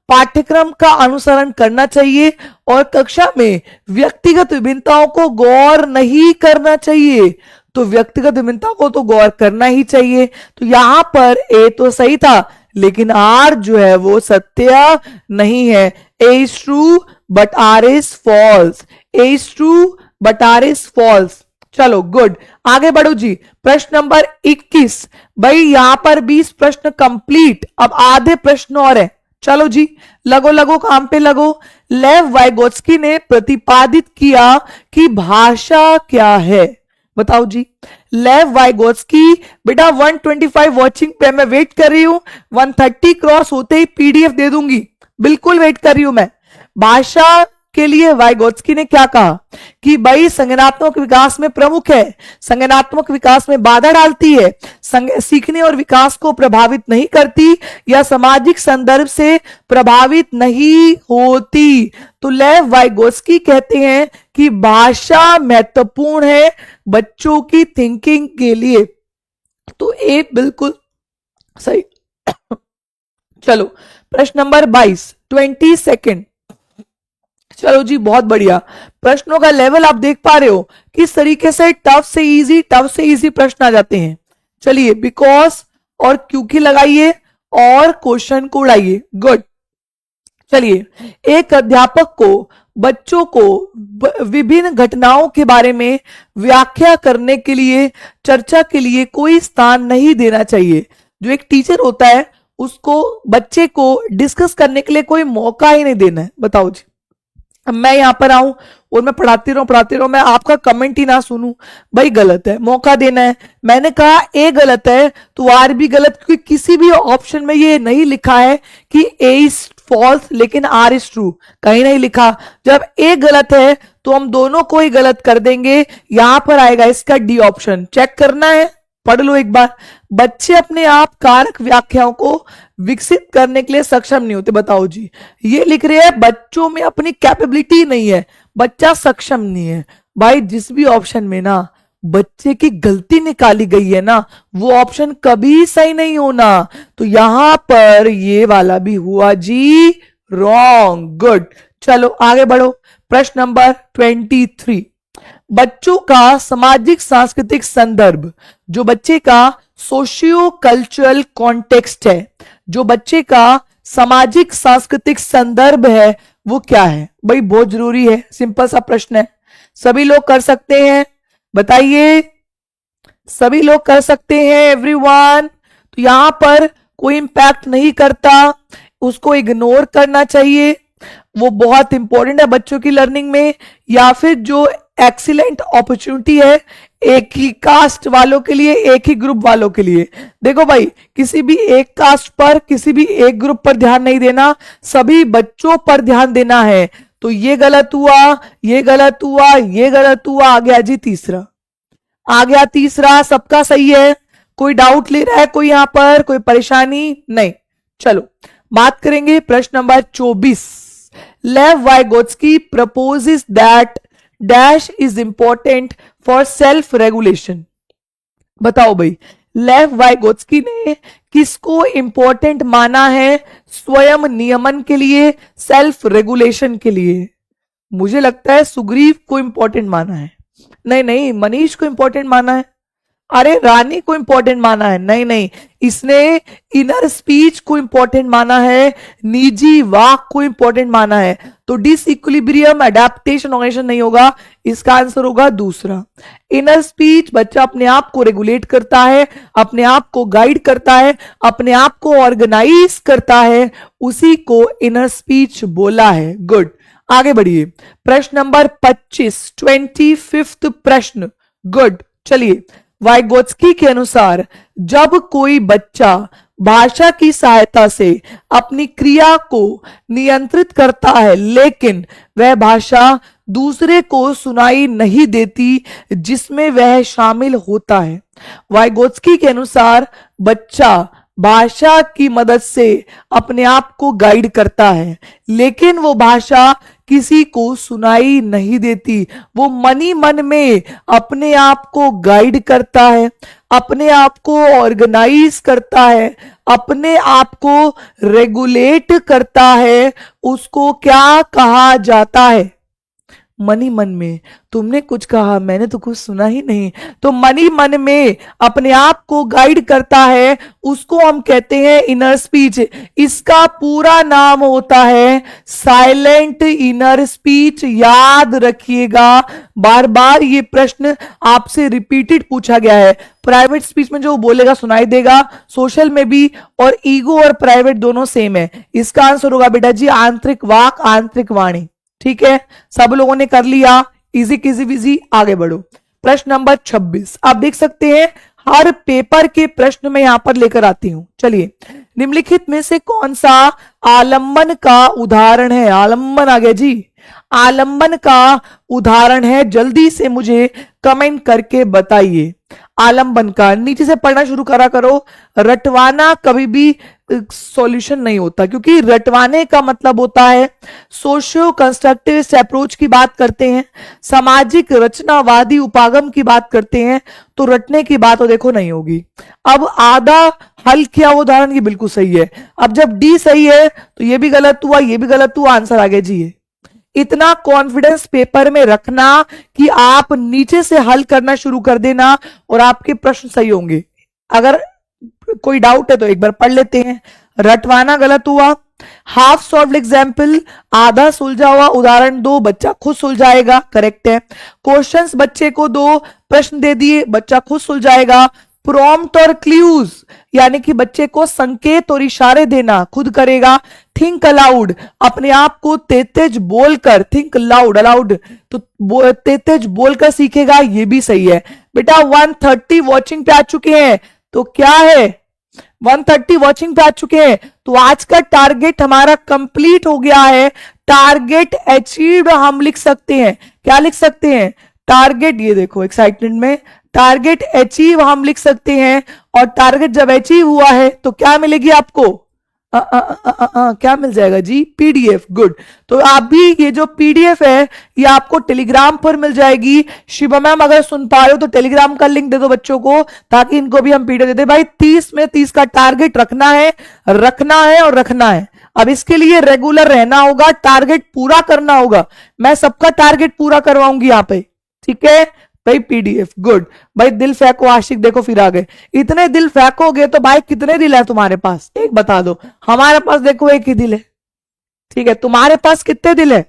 पाठ्यक्रम का अनुसरण करना चाहिए और कक्षा में व्यक्तिगत विभिन्नताओं को गौर नहीं करना चाहिए। तो व्यक्तिगत विभिन्नता को तो गौर करना ही चाहिए। तो यहां पर ए तो सही था, लेकिन आर जो है वो सत्य नहीं है। A is true but R is false, A is true but R is false. चलो गुड, आगे बढ़ो जी। प्रश्न नंबर 21। भाई यहां पर 20 प्रश्न कंप्लीट, अब आधे प्रश्न और है। चलो जी, लगो लगो काम पे लगो। लेव वाइगोत्स्की ने प्रतिपादित किया कि भाषा क्या है, बताओ जी। लेव वाइगोत्स्की, बेटा 125 वॉचिंग पे मैं वेट कर रही हूं, 130 क्रॉस होते ही पीडीएफ दे दूंगी, बिल्कुल वेट कर रही हूं मैं। भाषा के लिए वाइगोत्स्की ने क्या कहा कि भाई संज्ञानात्मक विकास में प्रमुख है, संज्ञानात्मक विकास में बाधा डालती है, सीखने और विकास को प्रभावित नहीं करती या सामाजिक संदर्भ से प्रभावित नहीं होती। तो लेव वाइगोत्स्की कहते हैं कि भाषा महत्वपूर्ण है बच्चों की थिंकिंग के लिए। तो ए बिल्कुल सही। चलो प्रश्न नंबर 22, 20 सेकेंड। चलो जी, बहुत बढ़िया। प्रश्नों का लेवल आप देख पा रहे हो किस तरीके से टफ से इजी प्रश्न आ जाते हैं। चलिए, बिकॉज और क्योंकि लगाइए और क्वेश्चन को उड़ाइए। गुड। चलिए, एक अध्यापक को बच्चों को विभिन्न घटनाओं के बारे में व्याख्या करने के लिए, चर्चा के लिए कोई स्थान नहीं देना चाहिए। जो एक टीचर होता है उसको बच्चे को डिस्कस करने के लिए कोई मौका ही नहीं देना है। बताओ जी, मैं यहां पर आऊं और मैं पढ़ाती रहूं, मैं आपका कमेंट ही ना सुनूं, भाई गलत है। मौका देना है। मैंने कहा ए गलत है तो आर भी गलत, क्योंकि किसी भी ऑप्शन में ये नहीं लिखा है कि ए इज फॉल्स लेकिन आर इज ट्रू, कहीं नहीं लिखा। जब ए गलत है तो हम दोनों को ही गलत कर देंगे। यहां पर आएगा इसका डी ऑप्शन। चेक करना है, पढ़ लो एक बार। बच्चे अपने आप कारक व्याख्याओं को विकसित करने के लिए सक्षम नहीं होते। बताओ जी, ये लिख रहे हैं बच्चों में अपनी कैपेबिलिटी नहीं है, बच्चा सक्षम नहीं है। भाई जिस भी ऑप्शन में ना बच्चे की गलती निकाली गई है ना, वो ऑप्शन कभी सही नहीं होना। तो यहां पर ये वाला भी हुआ जी रॉन्ग। गुड। चलो आगे बढ़ो। प्रश्न नंबर 23, बच्चों का सामाजिक सांस्कृतिक संदर्भ। जो बच्चे का सोशियो कल्चरल कॉन्टेक्स्ट है, जो बच्चे का सामाजिक सांस्कृतिक संदर्भ है, वो क्या है? भाई बहुत जरूरी है, सिंपल सा प्रश्न है, सभी लोग कर सकते हैं, बताइए। सभी लोग कर सकते हैं एवरीवन। तो यहां पर कोई इंपैक्ट नहीं करता, उसको इग्नोर करना चाहिए, वो बहुत इंपॉर्टेंट है बच्चों की लर्निंग में। या फिर जो एक्सीलेंट अपॉर्चुनिटी है एक ही कास्ट वालों के लिए, एक ही ग्रुप वालों के लिए। देखो भाई, किसी भी एक कास्ट पर, किसी भी एक ग्रुप पर ध्यान नहीं देना, सभी बच्चों पर ध्यान देना है। तो ये गलत हुआ, ये गलत हुआ, ये गलत हुआ। आ गया जी तीसरा, आ गया तीसरा। सबका सही है? कोई डाउट ले रहा है कोई यहां पर? कोई परेशानी नहीं? चलो बात करेंगे प्रश्न नंबर 24। लेव Vygotsky proposes that dash is important for self regulation। बताओ भाई, लेव वाइगोत्स्की ने किसको इंपॉर्टेंट माना है स्वयं नियमन के लिए, सेल्फ रेगुलेशन के लिए? मुझे लगता है सुग्रीव को इंपॉर्टेंट माना है। नहीं नहीं, मनीष को इंपॉर्टेंट माना है। अरे रानी को इंपॉर्टेंट माना है। नहीं नहीं, इसने इनर स्पीच को इंपॉर्टेंट माना है, निजी वाक को इंपॉर्टेंट माना है। तो डिसइक्विलिब्रियम, एडेप्टेशन, ऑर्गेनाइजेशन नहीं होगा, इसका आंसर होगा दूसरा। इनर स्पीच, बच्चा अपने आप को रेगुलेट करता है, अपने आप को गाइड करता है, अपने आप को ऑर्गेनाइज करता है, उसी को इनर स्पीच बोला है। गुड। आगे बढ़िए, प्रश्न नंबर 25, 25वां प्रश्न। गुड। चलिए, वाइगोत्स्की के अनुसार जब कोई बच्चा भाषा की सहायता से अपनी क्रिया को नियंत्रित करता है लेकिन वह भाषा दूसरे को सुनाई नहीं देती जिसमें वह शामिल होता है। वाइगोत्स्की के अनुसार बच्चा भाषा की मदद से अपने आप को गाइड करता है लेकिन वो भाषा किसी को सुनाई नहीं देती। वो मन ही मन में अपने आप को गाइड करता है, अपने आप को ऑर्गेनाइज करता है, अपने आप को रेगुलेट करता है। उसको क्या कहा जाता है? मन ही मन में तुमने कुछ कहा, मैंने तो कुछ सुना ही नहीं। तो मन ही मन में अपने आप को गाइड करता है, उसको हम कहते हैं इनर स्पीच। इसका पूरा नाम होता है साइलेंट इनर स्पीच। याद रखिएगा, बार बार ये प्रश्न आपसे रिपीटेड पूछा गया है। प्राइवेट स्पीच में जो बोलेगा सुनाई देगा, सोशल में भी, और ईगो और प्राइवेट दोनों सेम है। इसका आंसर होगा बेटा जी आंतरिक वाक, आंतरिक वाणी। ठीक है, सब लोगों ने कर लिया, इजी किजी विजी, आगे बढ़ो। प्रश्न नंबर 26 आप देख सकते हैं, हर पेपर के प्रश्न में यहां पर लेकर आती हूं। चलिए, निम्नलिखित में से कौन सा आलंबन का उदाहरण है? आलंबन आ गया जी, आलंबन का उदाहरण है, जल्दी से मुझे कमेंट करके बताइए। आलंबन का नीचे से पढ़ना शुरू करा करो। रटवाना कभी भी सॉल्यूशन नहीं होता, क्योंकि रटवाने का मतलब होता है सोशियो कंस्ट्रक्टिविस्ट अप्रोच की बात करते हैं, सामाजिक रचनावादी उपागम की बात करते हैं, तो रटने की बात तो देखो नहीं होगी। अब आधा हल किया वो उदाहरण की बिल्कुल सही है। अब जब डी सही है तो ये भी गलत हुआ, ये भी गलत हुआ, आंसर आ गया जी ये। इतना कॉन्फिडेंस पेपर में रखना कि आप नीचे से हल करना शुरू कर देना और आपके प्रश्न सही होंगे। अगर कोई डाउट है तो एक बार पढ़ लेते हैं। रटवाना गलत हुआ। हाफ सॉल्व्ड एग्जाम्पल, आधा सुलझा हुआ उदाहरण दो, बच्चा खुद सुलझाएगा, करेक्ट है। क्वेश्चंस बच्चे को दो, प्रश्न दे दिए, बच्चा खुद सुलझाएगा। प्रॉम्प्ट और क्लूज, यानी कि बच्चे को संकेत और इशारे देना, खुद करेगा। थिंक अलाउड, अपने आप को तेज बोलकर, थिंक लाउड, अलाउड तो तेज बोलकर सीखेगा, ये भी सही है। बेटा 130 वॉचिंग पे आ चुके हैं, तो क्या है 130 वॉचिंग पे आ चुके हैं, तो आज का टारगेट हमारा कंप्लीट हो गया है। टारगेट अचीव्ड हम लिख सकते हैं। क्या लिख सकते हैं? टारगेट, ये देखो एक्साइटमेंट में टारगेट अचीव हम लिख सकते हैं। और टारगेट जब अचीव हुआ है तो क्या मिलेगी आपको? क्या मिल जाएगा जी? पीडीएफ। गुड। तो आप भी ये जो पीडीएफ है ये आपको टेलीग्राम पर मिल जाएगी। शिवा मैम अगर सुन पा रहे हो तो टेलीग्राम का लिंक दे दो बच्चों को, ताकि इनको भी हम पीडीएफ दे दे। भाई 30 में 30 का टारगेट रखना है, रखना है और रखना है। अब इसके लिए रेगुलर रहना होगा, टारगेट पूरा करना होगा। मैं सबका टारगेट पूरा करवाऊंगी यहाँ पे, ठीक है भाई। पीडीएफ, गुड भाई। दिल फेंको आशिक, देखो फिर आ गए। इतने दिल फेंकोगे तो भाई कितने दिल है तुम्हारे पास? एक बता दो। हमारे पास देखो एक ही दिल है, ठीक है। तुम्हारे पास कितने दिल है?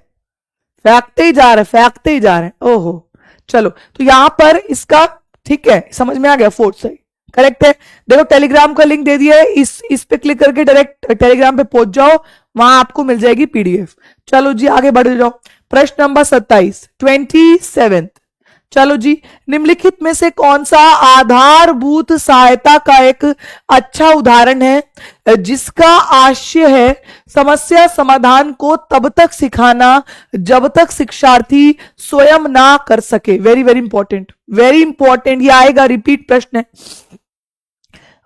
फेंकते ही जा रहे, फेंकते ही जा रहे। ओहो, चलो तो यहां पर इसका ठीक है, समझ में आ गया। फोर्थ सही, करेक्ट है। देखो टेलीग्राम का लिंक दे दिया है, इस पे क्लिक करके डायरेक्ट टेलीग्राम पे पहुंच जाओ, वहां आपको मिल जाएगी पीडीएफ। चलो जी आगे बढ़ जाओ। प्रश्न नंबर 27, 27। चलो जी, निम्नलिखित में से कौन सा आधारभूत सहायता का एक अच्छा उदाहरण है जिसका आशय है समस्या समाधान को तब तक सिखाना जब तक शिक्षार्थी स्वयं ना कर सके? Very very important, very important. ये आएगा, रिपीट प्रश्न है।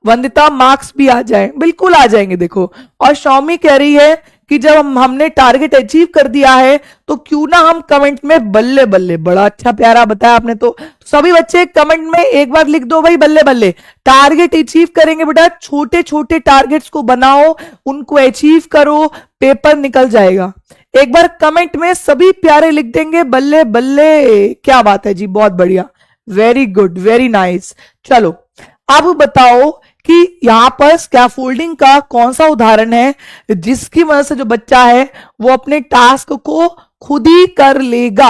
वंदिता मार्क्स भी आ जाए, बिल्कुल आ जाएंगे। देखो, और शौमी कह रही है कि जब हमने टारगेट अचीव कर दिया है तो क्यों ना हम कमेंट में बल्ले बल्ले, बड़ा अच्छा प्यारा बताया आपने। तो सभी बच्चे कमेंट में एक बार लिख दो भाई बल्ले बल्ले। टारगेट अचीव करेंगे बेटा, छोटे छोटे टारगेट्स को बनाओ, उनको अचीव करो, पेपर निकल जाएगा। एक बार कमेंट में सभी प्यारे लिख देंगे बल्ले बल्ले। क्या बात है जी, बहुत बढ़िया, वेरी गुड, वेरी नाइस। चलो अब बताओ कि यहां पर स्कैफोल्डिंग का कौन सा उदाहरण है जिसकी वजह से जो बच्चा है वो अपने टास्क को खुद ही कर लेगा?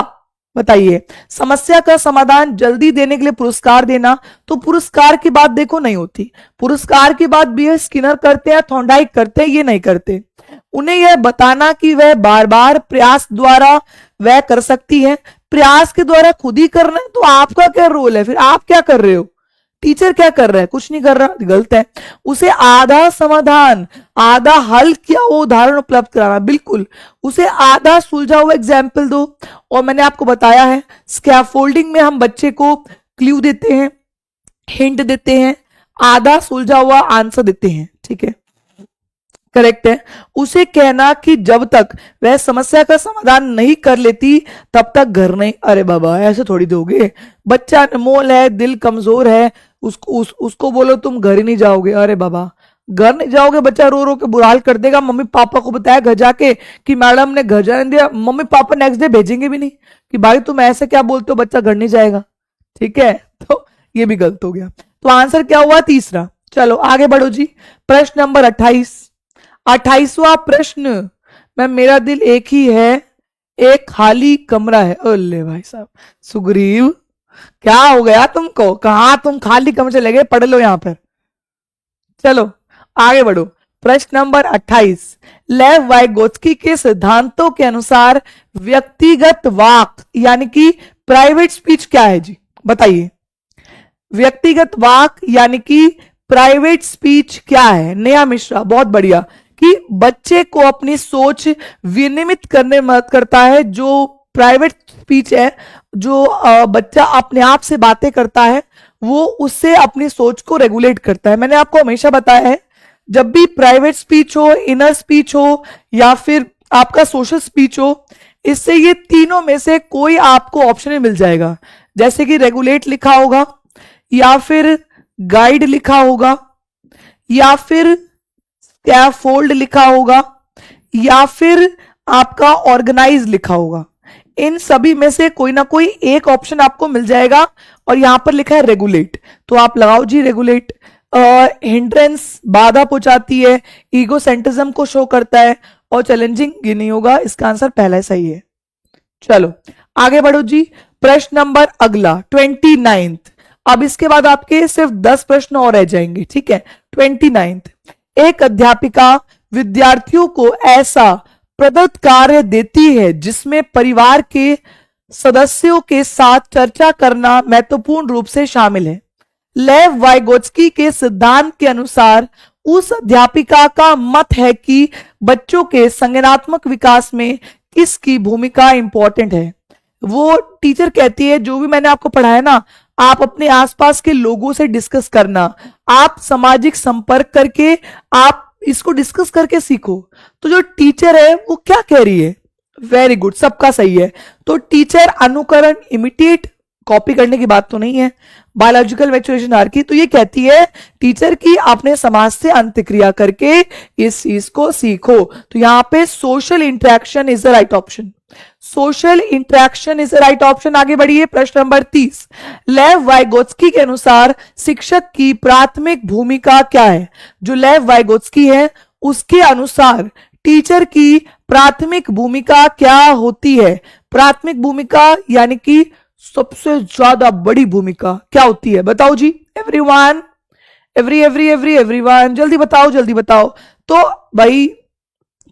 बताइए। समस्या का समाधान जल्दी देने के लिए पुरस्कार देना, तो पुरस्कार की बात देखो नहीं होती। पुरस्कार की बात बी स्किनर करते हैं, थॉर्नडाइक करते हैं, ये नहीं करते। उन्हें यह बताना कि वह बार बार प्रयास द्वारा वह कर सकती है। प्रयास के द्वारा खुद ही करना है, तो आपका क्या रोल है? फिर आप क्या कर रहे हो? टीचर क्या कर रहा है? कुछ नहीं कर रहा, गलत है। उसे आधा समाधान, आधा हल किया वो उदाहरण उपलब्ध कराना, बिल्कुल। उसे आधा सुलझा हुआ एग्जाम्पल दो। और मैंने आपको बताया है स्कैफोल्डिंग में हम बच्चे को क्लू देते हैं, हिंट देते हैं, आधा सुलझा हुआ आंसर देते हैं, ठीक है, करेक्ट है। उसे कहना कि जब तक वह समस्या का समाधान नहीं कर लेती तब तक घर नहीं। अरे बाबा ऐसे थोड़ी दोगे, बच्चा अनमोल है, दिल कमजोर है, उसको बोलो तुम घर ही नहीं जाओगे। अरे बाबा घर नहीं जाओगे बच्चा रो रो के बुरा हाल कर देगा, मम्मी पापा को बताया घर जाके कि मैडम ने घर जाने दिया, मम्मी पापा नेक्स्ट डे भेजेंगे भी नहीं कि भाई तुम ऐसे क्या बोलते हो, बच्चा घर नहीं जाएगा। ठीक है, तो ये भी गलत हो गया। तो आंसर क्या हुआ? तीसरा। चलो आगे बढ़ो जी। प्रश्न नंबर 28, 28वां प्रश्न। मैं मेरा दिल एक ही है, एक खाली कमरा है। अल्ले भाई साहब, सुग्रीव क्या हो गया तुमको? कहा तुम खाली कमरे से लगे, पढ़ लो यहां पर। चलो आगे बढ़ो। प्रश्न नंबर 28, लेव वाइगोत्स्की के सिद्धांतों के अनुसार व्यक्तिगत वाक यानी कि प्राइवेट स्पीच क्या है जी? बताइए। व्यक्तिगत वाक यानी कि प्राइवेट स्पीच क्या है? नेहा मिश्रा, बहुत बढ़िया। कि बच्चे को अपनी सोच विनिमित करने में मदद करता है। जो प्राइवेट स्पीच है, जो बच्चा अपने आप से बातें करता है, वो उससे अपनी सोच को रेगुलेट करता है। मैंने आपको हमेशा बताया है, जब भी प्राइवेट स्पीच हो, इनर स्पीच हो या फिर आपका सोशल स्पीच हो, इससे ये तीनों में से कोई आपको ऑप्शन में मिल जाएगा। जैसे कि रेगुलेट लिखा होगा, या फिर गाइड लिखा होगा, या फिर स्कैफोल्ड लिखा होगा, या फिर आपका ऑर्गेनाइज लिखा होगा। इन सभी में से कोई ना कोई एक ऑप्शन आपको मिल जाएगा, और यहां पर लिखा है रेगुलेट, तो आप लगाओ जी रेगुलेट। हिंड्रेंस बाधा पहुंचाती है, ईगोसेंट्रिज्म को शो करता है, और चैलेंजिंग ये नहीं होगा। इसका आंसर पहला सही है। चलो आगे बढ़ो जी। प्रश्न नंबर अगला 29th। अब इसके बाद आपके सिर्फ 10 प्रश्न और रह जाएंगे। ठीक है, 29th। एक अध्यापिका विद्यार्थियों को ऐसा प्रदत्त कार्य देती है जिसमें परिवार के सदस्यों के साथ चर्चा करना महत्वपूर्ण रूप से शामिल है। लेव वाइगोत्स्की के सिद्धांत के अनुसार उस अध्यापिका का मत है कि बच्चों के संज्ञानात्मक विकास में किसकी भूमिका इंपॉर्टेंट है। वो टीचर कहती है, जो भी मैंने आपको पढ़ाया ना, आप अपने आसपास के लोगों से डिस्कस करना, आप सामाजिक संपर्क करके आप इसको डिस्कस करके सीखो। तो जो टीचर है वो क्या कह रही है? वेरी गुड, सबका सही है। तो टीचर अनुकरण, इमिटेट, कॉपी करने की बात तो नहीं है। बायोलॉजिकल मैच्योरेशन हायरार्की, तो ये कहती है टीचर की अपने समाज से अंतक्रिया करके इस चीज को सीखो। तो यहां पे social interaction is the right option. Social interaction is the right option. आगे बढ़िए। प्रश्न नंबर 30, लेव वाइगोत्स्की के अनुसार शिक्षक की प्राथमिक भूमिका क्या है? जो लेव वाइगोत्स्की है उसके अनुसार टीचर की प्राथमिक भूमिका क्या होती है? प्राथमिक भूमिका यानी कि सबसे ज्यादा बड़ी भूमिका क्या होती है? बताओ जी एवरीवन, एवरीवन, जल्दी बताओ, जल्दी बताओ। तो भाई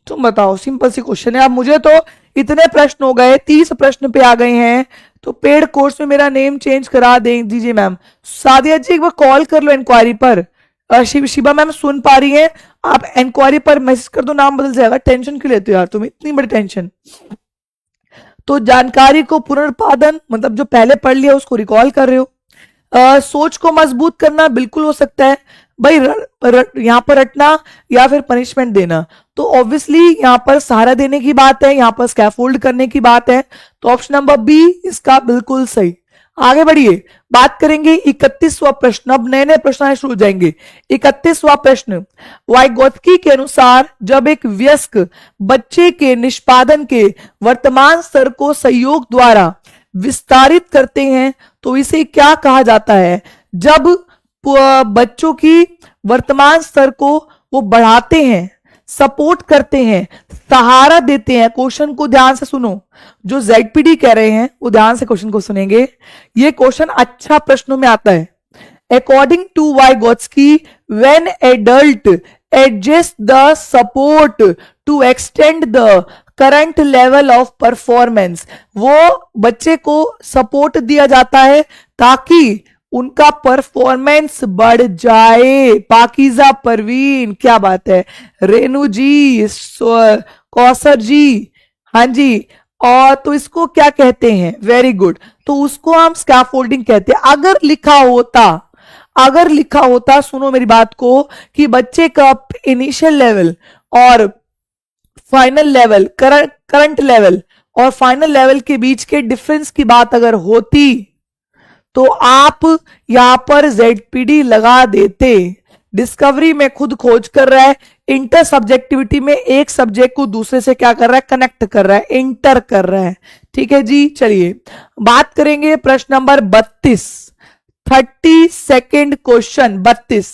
तुम बताओ, सिंपल सी क्वेश्चन है। अब मुझे तो इतने प्रश्न हो गए, 30 प्रश्न पे आ गए हैं, तो पेड कोर्स में मेरा नेम चेंज करा दे दीजिए मैम। सादिया जी एक बार कॉल कर लो इंक्वायरी पर। शिबा मैम सुन पा रही है, आप इंक्वायरी पर मैसेज कर दो, नाम बदल जाएगा। टेंशन क्यों लेते हो यार तुम, इतनी बड़ी टेंशन? तो जानकारी को पुनर्पादन मतलब जो पहले पढ़ लिया उसको रिकॉल कर रहे हो। सोच को मजबूत करना बिल्कुल हो सकता है भाई, यहां पर रटना या फिर पनिशमेंट देना। तो ऑब्वियसली यहां पर सहारा देने की बात है, यहां पर स्कैफोल्ड करने की बात है। तो ऑप्शन नंबर बी इसका बिल्कुल सही। आगे बढ़िए, बात करेंगे 31वां प्रश्न। अब नए नए प्रश्न आने शुरू हो जाएंगे। 31वां प्रश्न, वाइगोत्स्की के अनुसार जब एक वयस्क बच्चे के निष्पादन के वर्तमान स्तर को सहयोग द्वारा विस्तारित करते हैं तो इसे क्या कहा जाता है? जब बच्चों की वर्तमान स्तर को वो बढ़ाते हैं, सपोर्ट करते हैं, सहारा देते हैं। क्वेश्चन को ध्यान से सुनो, जो जेडपीडी कह रहे हैं वो ध्यान से क्वेश्चन को सुनेंगे। ये क्वेश्चन अच्छा प्रश्नों में आता है। According to Vygotsky, when adult adjust the support to extend the current level of performance, वो बच्चे को सपोर्ट दिया जाता है ताकि उनका परफॉर्मेंस बढ़ जाए। पाकीजा परवीन, क्या बात है। रेनू जी, कौसर जी, हाँ जी। और तो इसको क्या कहते हैं? वेरी गुड, तो उसको हम स्कैफोल्डिंग कहते हैं। अगर लिखा होता सुनो मेरी बात को, कि बच्चे का इनिशियल लेवल और फाइनल लेवल, करंट लेवल और फाइनल लेवल के बीच के डिफरेंस की बात अगर होती तो आप यहां पर जेडपीडी लगा देते। डिस्कवरी में खुद खोज कर रहा है, इंटर सब्जेक्टिविटी में एक सब्जेक्ट को दूसरे से क्या कर रहा है, कनेक्ट कर रहा है, इंटर कर रहा है। ठीक है जी, चलिए बात करेंगे प्रश्न नंबर 32, 32nd क्वेश्चन 32।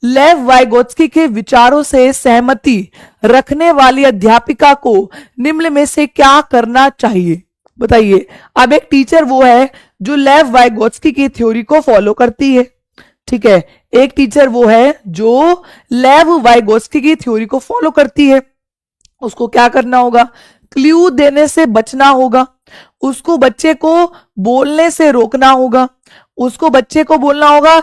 लेव वाइगोत्स्की के विचारों से सहमति रखने वाली अध्यापिका को निम्न में से क्या करना चाहिए, बताइए। अब एक टीचर वो है जो लेव वाइगोत्स्की की थ्योरी को फॉलो करती है। ठीक है, एक टीचर वो है जो लेव वाइगोत्स्की की थ्योरी को फॉलो करती है। उसको क्या करना होगा, क्लू देने से बचना होगा, उसको बच्चे को बोलने से रोकना होगा, उसको बच्चे को बोलना होगा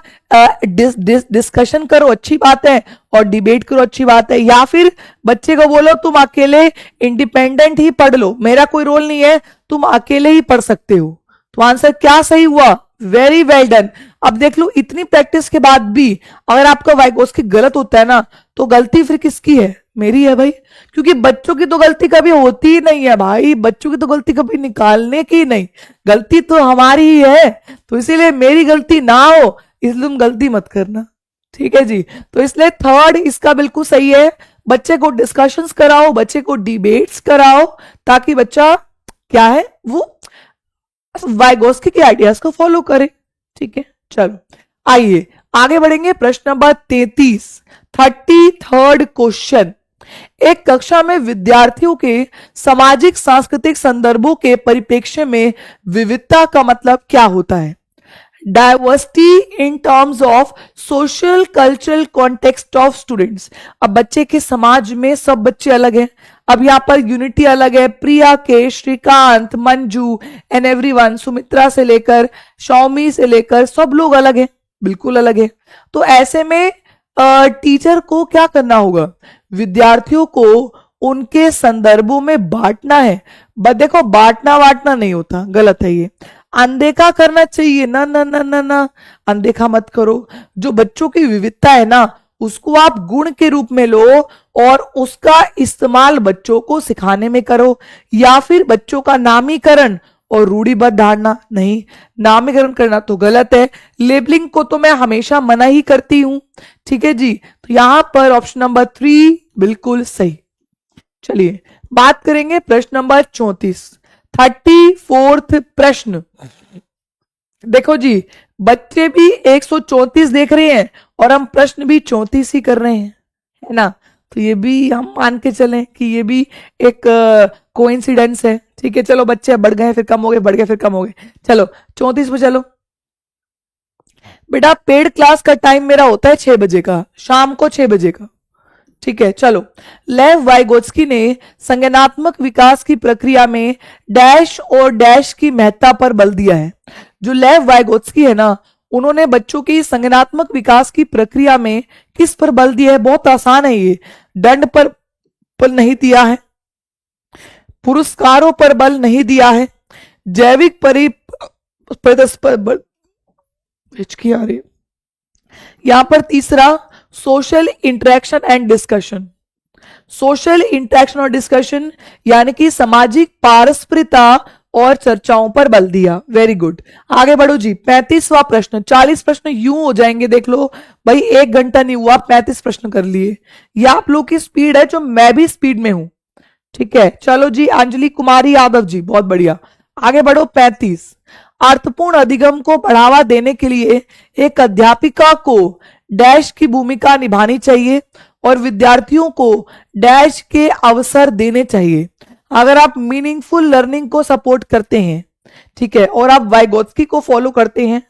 डिस्कशन करो अच्छी बात है और डिबेट करो अच्छी बात है, या फिर बच्चे को बोलो तुम अकेले इंडिपेंडेंट ही पढ़ लो, मेरा कोई रोल नहीं है, तुम अकेले ही पढ़ सकते हो। तो आंसर क्या सही हुआ, वेरी वेल डन। अब देख लो, इतनी प्रैक्टिस के बाद भी अगर आपका वाइगोत्स्की गलत होता है ना, तो गलती फिर किसकी है, मेरी है भाई, क्योंकि बच्चों की तो गलती कभी होती ही नहीं है भाई, बच्चों की तो गलती कभी निकालने की नहीं, गलती तो हमारी ही है। तो इसीलिए मेरी गलती ना हो, इसलिए तुम गलती मत करना। ठीक है जी, तो इसलिए थर्ड इसका बिल्कुल सही है, बच्चे को डिस्कशंस कराओ, बच्चे को डिबेट्स कराओ, ताकि बच्चा क्या है वो वाइगोत्स्की के आइडियाज को फॉलो करे। ठीक है, चलो आइए आगे बढ़ेंगे। प्रश्न नंबर 33, 33rd क्वेश्चन। एक कक्षा में विद्यार्थियों के सामाजिक सांस्कृतिक संदर्भों के परिप्रेक्ष्य में विविधता का मतलब क्या होता है। Diversity in terms of social cultural context of students. अब बच्चे के समाज में सब बच्चे अलग हैं, अब यहाँ पर यूनिटी अलग है, प्रिया के, श्रीकांत, मंजू एंड एवरीवन, सुमित्रा से लेकर शौमी से लेकर सब लोग अलग हैं, बिल्कुल अलग है। तो ऐसे में टीचर को क्या करना होगा, विद्यार्थियों को उनके संदर्भों में बांटना है। देखो बांटना नहीं होता, गलत है ये, अनदेखा करना चाहिए ना ना ना ना ना, अनदेखा मत करो। जो बच्चों की विविधता है ना, उसको आप गुण के रूप में लो और उसका इस्तेमाल बच्चों को सिखाने में करो, या फिर बच्चों का नामीकरण और रूढ़िबद्ध धारणा नहीं, नामीकरण करना तो गलत है, लेबलिंग को तो मैं हमेशा मना ही करती हूं। ठीक है जी, तो यहां पर ऑप्शन नंबर 3 बिल्कुल सही। चलिए बात करेंगे प्रश्न नंबर 34, 34th प्रश्न। देखो जी, बच्चे भी 134 देख रहे हैं और हम प्रश्न भी 34 ही कर रहे हैं, है ना, तो ये भी हम मान के चलें कि ये भी एक कोइंसिडेंस है। ठीक है, चलो बच्चे बढ़ गए फिर कम हो गए, बढ़ गए फिर कम हो गए, चलो 34 पे चलो। बेटा पेड क्लास का टाइम मेरा होता है 6 बजे का, शाम को 6 बजे का। ठीक है, चलो। लेव वाइगोत्स्की ने संज्ञानात्मक विकास की प्रक्रिया में डैश और डैश की महत्ता पर बल दिया है। जो लेव वाइगोत्स्की है ना, उन्होंने बच्चों की संज्ञानात्मक विकास की प्रक्रिया में किस पर बल दिया है, बहुत आसान है ये, दंड पर बल नहीं दिया है, पुरस्कारों पर बल नहीं दिया है, जैविक पर बल, हिचकी आ रही। यहां पर तीसरा social interaction and discussion, social interaction और डिस्कशन यानी कि सामाजिक पारस्परिकता और चर्चाओं पर बल दिया। वेरी गुड, आगे बढ़ो जी। 35वां प्रश्न, 40 प्रश्न यूं हो जाएंगे, देख लो भाई 1 घंटा नहीं हुआ 35 प्रश्न कर लिए, यह आप लोग की स्पीड है जो मैं भी स्पीड में हूं। ठीक है, चलो जी, अंजलि कुमारी यादव जी, बहुत बढ़िया, आगे बढ़ो। 35, अर्थपूर्ण अधिगम को बढ़ावा देने के लिए एक अध्यापिका को डैश की भूमिका निभानी चाहिए और विद्यार्थियों को डैश के अवसर देने चाहिए। अगर आप मीनिंगफुल लर्निंग को सपोर्ट करते हैं, ठीक है, और आप वाइगोत्स्की को फॉलो करते हैं,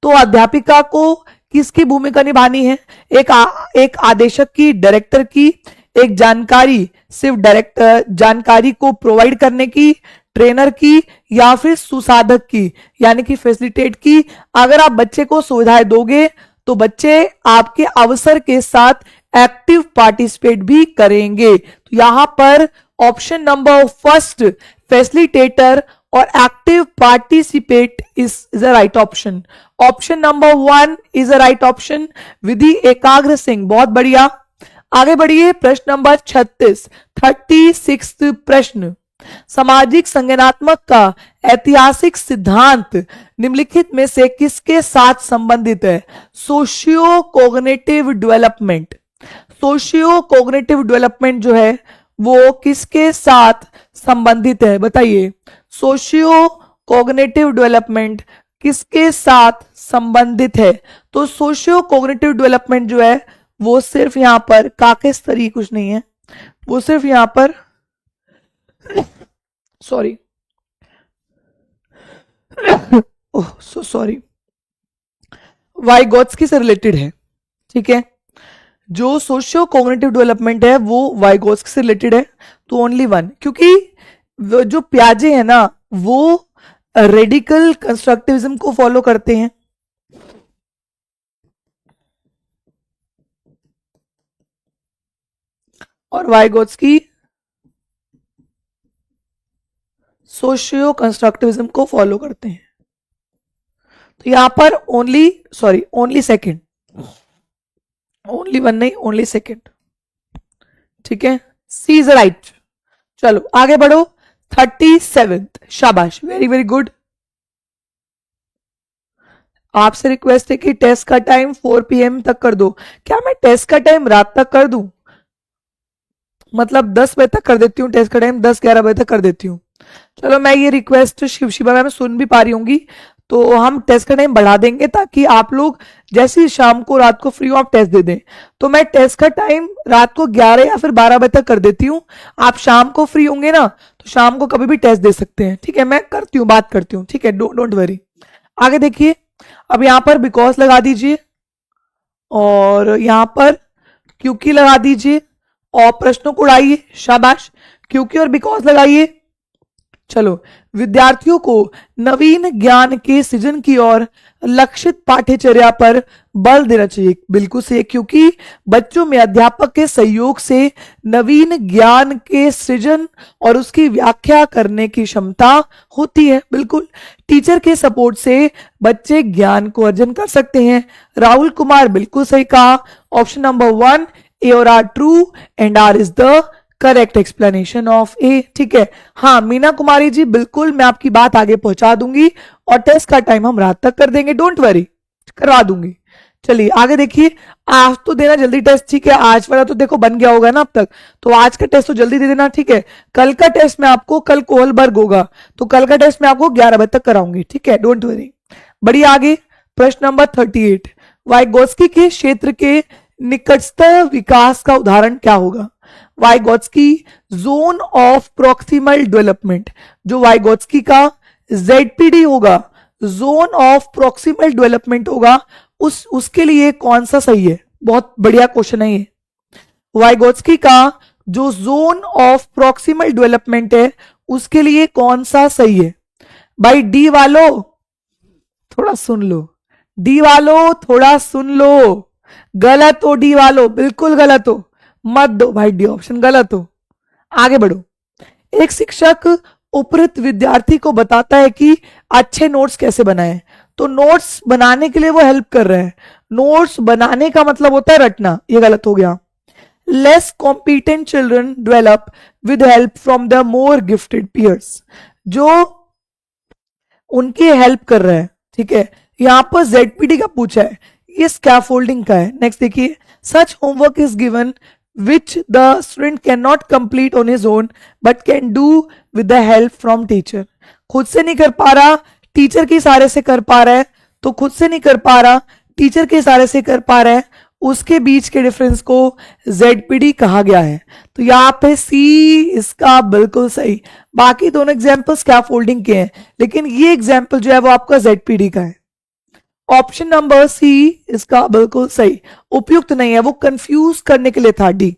तो अध्यापिका को किसकी भूमिका निभानी है, एक आदेशक की, डायरेक्टर की, एक जानकारी सिर्फ डायरेक्टर जानकारी को प्रोवाइड करने की, ट्रेनर की, या फिर सुसाधक की यानी कि फैसिलिटेट की। अगर आप बच्चे को सुविधाएं दोगे तो बच्चे आपके अवसर के साथ एक्टिव पार्टिसिपेट भी करेंगे। तो यहां पर ऑप्शन नंबर फर्स्ट फैसिलिटेटर और active participate is the right option. Option number 1 is the right option. Vidhi Ekagra Singh, बहुत बढ़िया, आगे बढ़िए। प्रश्न नंबर 36 36 प्रश्न, सामाजिक संज्ञानात्मक का ऐतिहासिक सिद्धांत निम्नलिखित में से किसके साथ संबंधित है? Socio cognitive development. Socio cognitive development जो है वो किसके साथ संबंधित है? बताइए, सोशियो कोग्निटिव डेवलपमेंट किसके साथ संबंधित है? तो सोशियो कोग्निटिव डेवलपमेंट जो है वो सिर्फ यहां पर काकेश तरी कुछ नहीं है, वो सिर्फ यहां पर sorry oh so sorry Vygotsky से रिलेटेड है। ठीक है, जो सोशियो कोग्निटिव डेवलपमेंट है वो वाइगोत्स्की से रिलेटेड है, तो ओनली वन, क्योंकि जो प्याजे है ना वो रेडिकल कंस्ट्रक्टिविज्म को फॉलो करते हैं। और वाइगोत्स्की सोशियो कंस्ट्रक्टिविज्म को फॉलो करते हैं। तो यहां पर ओनली सेकंड, ओनली वन नहीं, ओनली सेकंड। ठीक है, सी इज राइट। चलो आगे बढ़ो। 37th, शाबाश, वेरी वेरी गुड। आपसे रिक्वेस्ट है कि टेस्ट का टाइम 4 PM तक कर दो। क्या मैं टेस्ट का टाइम रात तक कर दूं? मतलब 10 बजे तक कर देती हूँ, टेस्ट का टाइम 10-11 बजे तक कर देती हूँ। चलो मैं ये रिक्वेस्ट शिवा मैम सुन भी पा रही होंगी, तो हम टेस्ट का टाइम बढ़ा देंगे ताकि आप लोग जैसे ही शाम को रात को फ्री हो आप टेस्ट दे दें। तो मैं टेस्ट का टाइम रात को 11 या फिर 12 बजे तक कर देती हूँ। आप शाम को फ्री होंगे ना तो शाम को कभी भी टेस्ट दे सकते हैं। ठीक है, मैं करती हूँ, बात करती हूँ। ठीक है, डोंट वरी। आगे देखिए, अब यहां पर बिकॉज लगा दीजिए और यहां पर क्योंकि लगा दीजिए और प्रश्नों को उड़ाइए। शाबाश, क्योंकि और बिकॉज लगाइए। चलो, विद्यार्थियों को नवीन ज्ञान के सृजन की ओर लक्षित पाठ्यचर्या पर बल देना चाहिए। बिल्कुल सही, क्योंकि बच्चों में अध्यापक के सहयोग से नवीन ज्ञान के सृजन और उसकी व्याख्या करने की क्षमता होती है। बिल्कुल, टीचर के सपोर्ट से बच्चे ज्ञान को अर्जन कर सकते हैं। राहुल कुमार बिल्कुल सही कहा, ऑप्शन नंबर 1 ए और R true and R is the correct explanation of A. ठीक है, हाँ मीना कुमारी जी बिल्कुल, मैं आपकी बात आगे पहुंचा दूंगी और टेस्ट का टाइम हम रात तक कर देंगे, डोंट वरी, करवा दूंगी। चलिए आगे देखिए, आज तो देना जल्दी टेस्ट। ठीक है, आज वाला तो देखो बन गया होगा ना अब तक, तो आज का टेस्ट तो जल्दी दे देना। ठीक है, कल का टेस्ट में आपको, कल कोहलबर्ग होगा तो कल का टेस्ट मैं आपको 11 बजे तक कराऊंगी। ठीक है, डोंट वरी। बढ़िया आगे, प्रश्न नंबर 38, वाइगोत्स्की के क्षेत्र के निकटस्थ विकास का उदाहरण क्या होगा? Vygotsky zone of proximal development, जो वाइगोत्स्की का ZPD होगा, जोन ऑफ प्रॉक्सिमल डेवलपमेंट होगा, उसके लिए कौन सा सही है? बहुत बढ़िया क्वेश्चन है ये। वाइगोत्स्की का जो जोन ऑफ प्रॉक्सिमल डेवलपमेंट है उसके लिए कौन सा सही है? भाई डी वालों थोड़ा सुन लो, डी वालों थोड़ा सुन लो। गलत हो डी वालों, बिल्कुल गलत हो, मत दो भाई, डी ऑप्शन गलत हो। आगे बढ़ो। एक शिक्षक उपयुक्त विद्यार्थी को बताता है कि अच्छे नोट्स कैसे बनाएं, तो नोट्स बनाने के लिए वो हेल्प कर रहे हैं। नोट्स बनाने का मतलब होता है रटना, ये गलत हो गया। Less competent children develop with help from the more gifted peers, जो उनकी हेल्प कर रहे हैं। ठीक है, यहां पर ZPD का पूछा है, ये स्कैफोल्डिंग का है। नेक्स्ट देखिए, such homework is given which the student cannot complete on his own but can do with the help from teacher। खुद से नहीं कर पा रहा, टीचर के इशारे से कर पा रहा है, तो खुद से नहीं कर पा रहा, टीचर के इशारे से कर पा रहा है, उसके बीच के डिफरेंस को ZPD कहा गया है। तो यहाँ पे C इसका बिल्कुल सही। बाकी दोनों एग्जाम्पल स्कैफोल्डिंग के हैं, लेकिन ये एग्जाम्पल जो है वो आपका ZPD का है। ऑप्शन नंबर C इसका बिल्कुल सही, उपयुक्त नहीं है, वो कंफ्यूज करने के लिए था डी।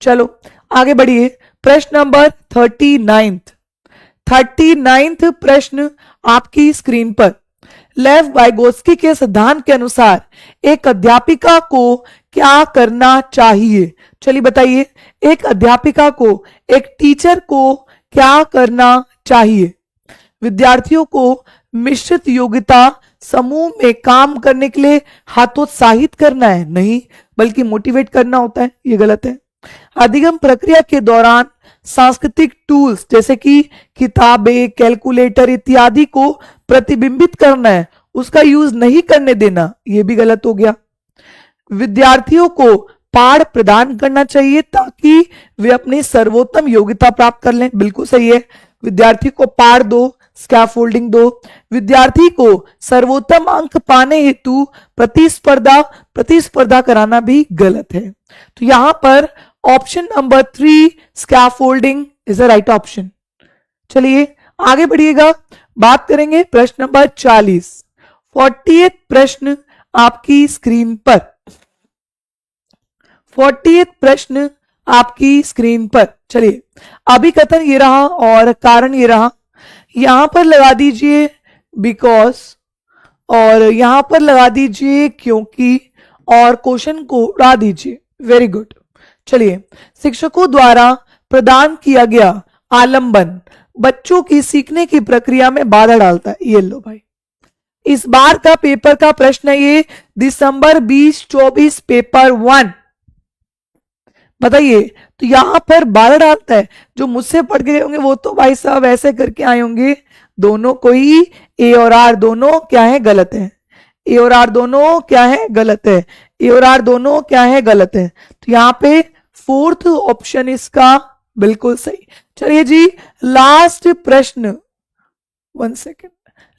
चलो आगे बढ़िए, प्रश्न नंबर 39th प्रश्न आपकी स्क्रीन पर। लेव वाइगोत्स्की के सिद्धांत के अनुसार एक अध्यापिका को क्या करना चाहिए? चलिए बताइए, एक अध्यापिका को, एक टीचर को क्या करना चाहिए? विद्यार्थियों को मिश्रित योग्यता समूह में काम करने के लिए हतोत्साहित करना है? नहीं, बल्कि मोटिवेट करना होता है। ये गलत है। अधिगम प्रक्रिया के दौरान सांस्कृतिक टूल्स जैसे कि किताबें, कैलकुलेटर इत्यादि को प्रतिबिंबित करना है, उसका यूज नहीं करने देना, यह भी गलत हो गया। विद्यार्थियों को पाठ प्रदान करना चाहिए ताकि वे अपनी सर्वोत्तम योग्यता प्राप्त कर लें, बिल्कुल सही है। विद्यार्थी को पाठ दो, स्कैफोल्डिंग दो। विद्यार्थी को सर्वोत्तम अंक पाने हेतु प्रतिस्पर्धा कराना भी गलत है। तो यहां पर option number 3 scaffolding is the right option. चलिए आगे बढ़िएगा, बात करेंगे प्रश्न नंबर 40। 40th प्रश्न आपकी स्क्रीन पर, 40th प्रश्न आपकी स्क्रीन पर। चलिए अभिकथन ये रहा और कारण ये रहा, यहां पर लगा दीजिए बिकॉज और यहां पर लगा दीजिए क्योंकि और क्वेश्चन को उड़ा दीजिए। Very good. चलिए, शिक्षकों द्वारा प्रदान किया गया आलंबन बच्चों की सीखने की प्रक्रिया में बाधा डालता है। ये लो भाई, इस बार का पेपर का प्रश्न है ये, दिसंबर 2024 पेपर 1। बताइए, तो यहां पर बाधा डालता है। जो मुझसे पढ़ के गए होंगे वो तो भाई साहब ऐसे करके आए होंगे, दोनों को ही ए और आर दोनों क्या है, गलत है। ए और आर दोनों क्या है, गलत है। ए और आर दोनों क्या है, गलत है। तो यहां पे 4th ऑप्शन इसका बिल्कुल सही। चलिए जी, लास्ट प्रश्न, 1 सेकेंड,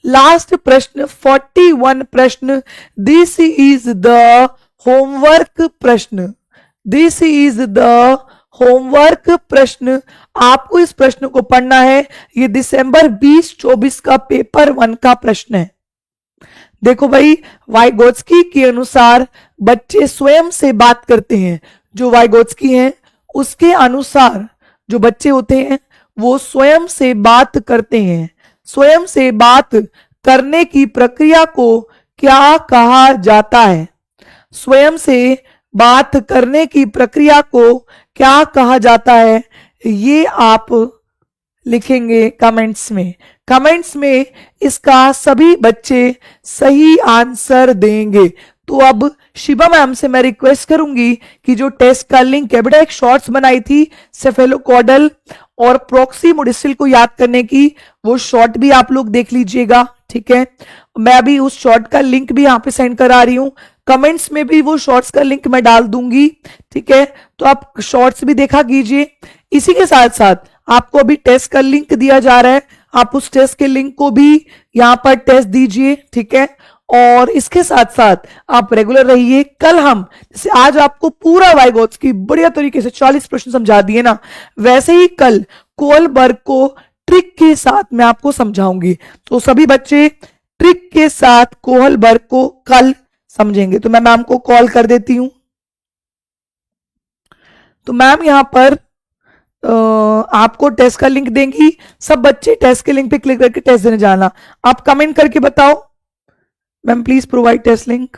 लास्ट प्रश्न 41 प्रश्न। दिस इज द होमवर्क प्रश्न, दिस इज द होमवर्क प्रश्न। आपको इस प्रश्न को पढ़ना है, ये दिसंबर 2024 का पेपर 1 का प्रश्न है। देखो भाई, वाइगोत्स्की के अनुसार बच्चे स्वयं से बात करते हैं। जो वाइगोत्स्की हैं उसके अनुसार जो बच्चे होते हैं वो स्वयं से बात करते हैं। स्वयं से बात करने की प्रक्रिया को क्या कहा जाता है? स्वयं से बात करने की प्रक्रिया को क्या कहा जाता है? ये आप लिखेंगे कमेंट्स में। कमेंट्स में इसका सभी बच्चे सही आंसर देंगे। तो अब शिवा मैम से मैं रिक्वेस्ट करूंगी कि जो टेस्ट का लिंक है, बेटा एक शॉर्ट्स बनाई थी सेफेलोकॉडल और प्रॉक्सीमोडिस्टिल को याद करने की, वो शॉर्ट भी आप लोग देख लीजिएगा, ठीक है। मैं अभी उस शॉर्ट का लिंक भी यहाँ पे सेंड करा रही हूँ, कमेंट्स में भी वो शॉर्ट्स का लिंक मैं डाल दूंगी, ठीक है। तो आप शॉर्ट्स भी देखा कीजिए। इसी के साथ साथ आपको अभी टेस्ट का लिंक दिया जा रहा है, आप उस टेस्ट के लिंक को भी यहाँ पर टेस्ट दीजिए, ठीक है। और इसके साथ साथ आप रेगुलर रहिए। कल हम जैसे आज आपको पूरा वाइगोत्स्की बढ़िया तरीके से 40 प्रश्न समझा दिए ना, वैसे ही कल कोहलबर्ग को ट्रिक के साथ मैं आपको समझाऊंगी। तो सभी बच्चे ट्रिक के साथ कोहलबर्ग को कल समझेंगे। तो मैं मैम को कॉल कर देती हूं। तो मैम यहां पर आपको टेस्ट का लिंक देंगी, सब बच्चे टेस्ट के लिंक पे क्लिक करके टेस्ट देने जाना। आप कमेंट करके बताओ ma'am please provide test link.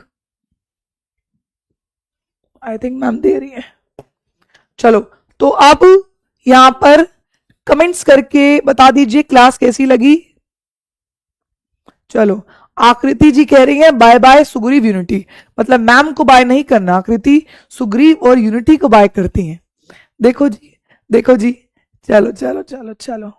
I think ma'am दे रही है। चलो, तो अब यहां पर कमेंट्स करके बता दीजिए क्लास कैसी लगी। चलो, आकृति जी कह रही है बाय बाय सुग्रीव यूनिटी, मतलब मैम को बाय नहीं करना, आकृति सुग्रीव और यूनिटी को बाय करती हैं। देखो जी, देखो जी, चलो चलो चलो चलो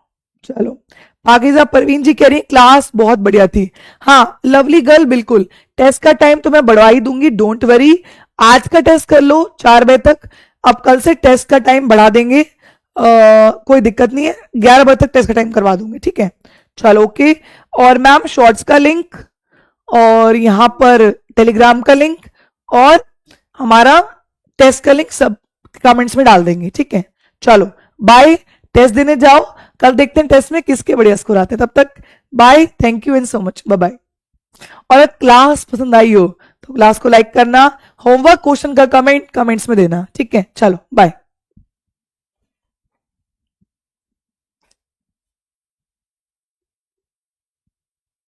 चलो। पाकिज़ा परवीन जी कह रही है क्लास बहुत बढ़िया थी। हाँ लवली गर्ल, बिल्कुल टेस्ट का टाइम तो मैं बढ़वा ही दूंगी, डोंट वरी। आज का टेस्ट कर लो 4 बजे तक, अब कल से टेस्ट का टाइम बढ़ा देंगे, कोई दिक्कत नहीं है, 11 बजे तक टेस्ट का टाइम करवा दूंगी, ठीक है। चलो ओके। और मैम शॉर्ट्स का लिंक और यहाँ पर टेलीग्राम का लिंक और हमारा टेस्ट का लिंक सब कमेंट्स में डाल देंगे, ठीक है। चलो बाय, टेस्ट देने जाओ, कल देखते हैं टेस्ट में किसके बढ़िया स्कोर आते हैं। तब तक bye, thank you and so much, bye bye. और अगर क्लास पसंद आई हो तो क्लास को लाइक करना, होमवर्क क्वेश्चन का कमेंट्स में देना, ठीक है। चलो बाय।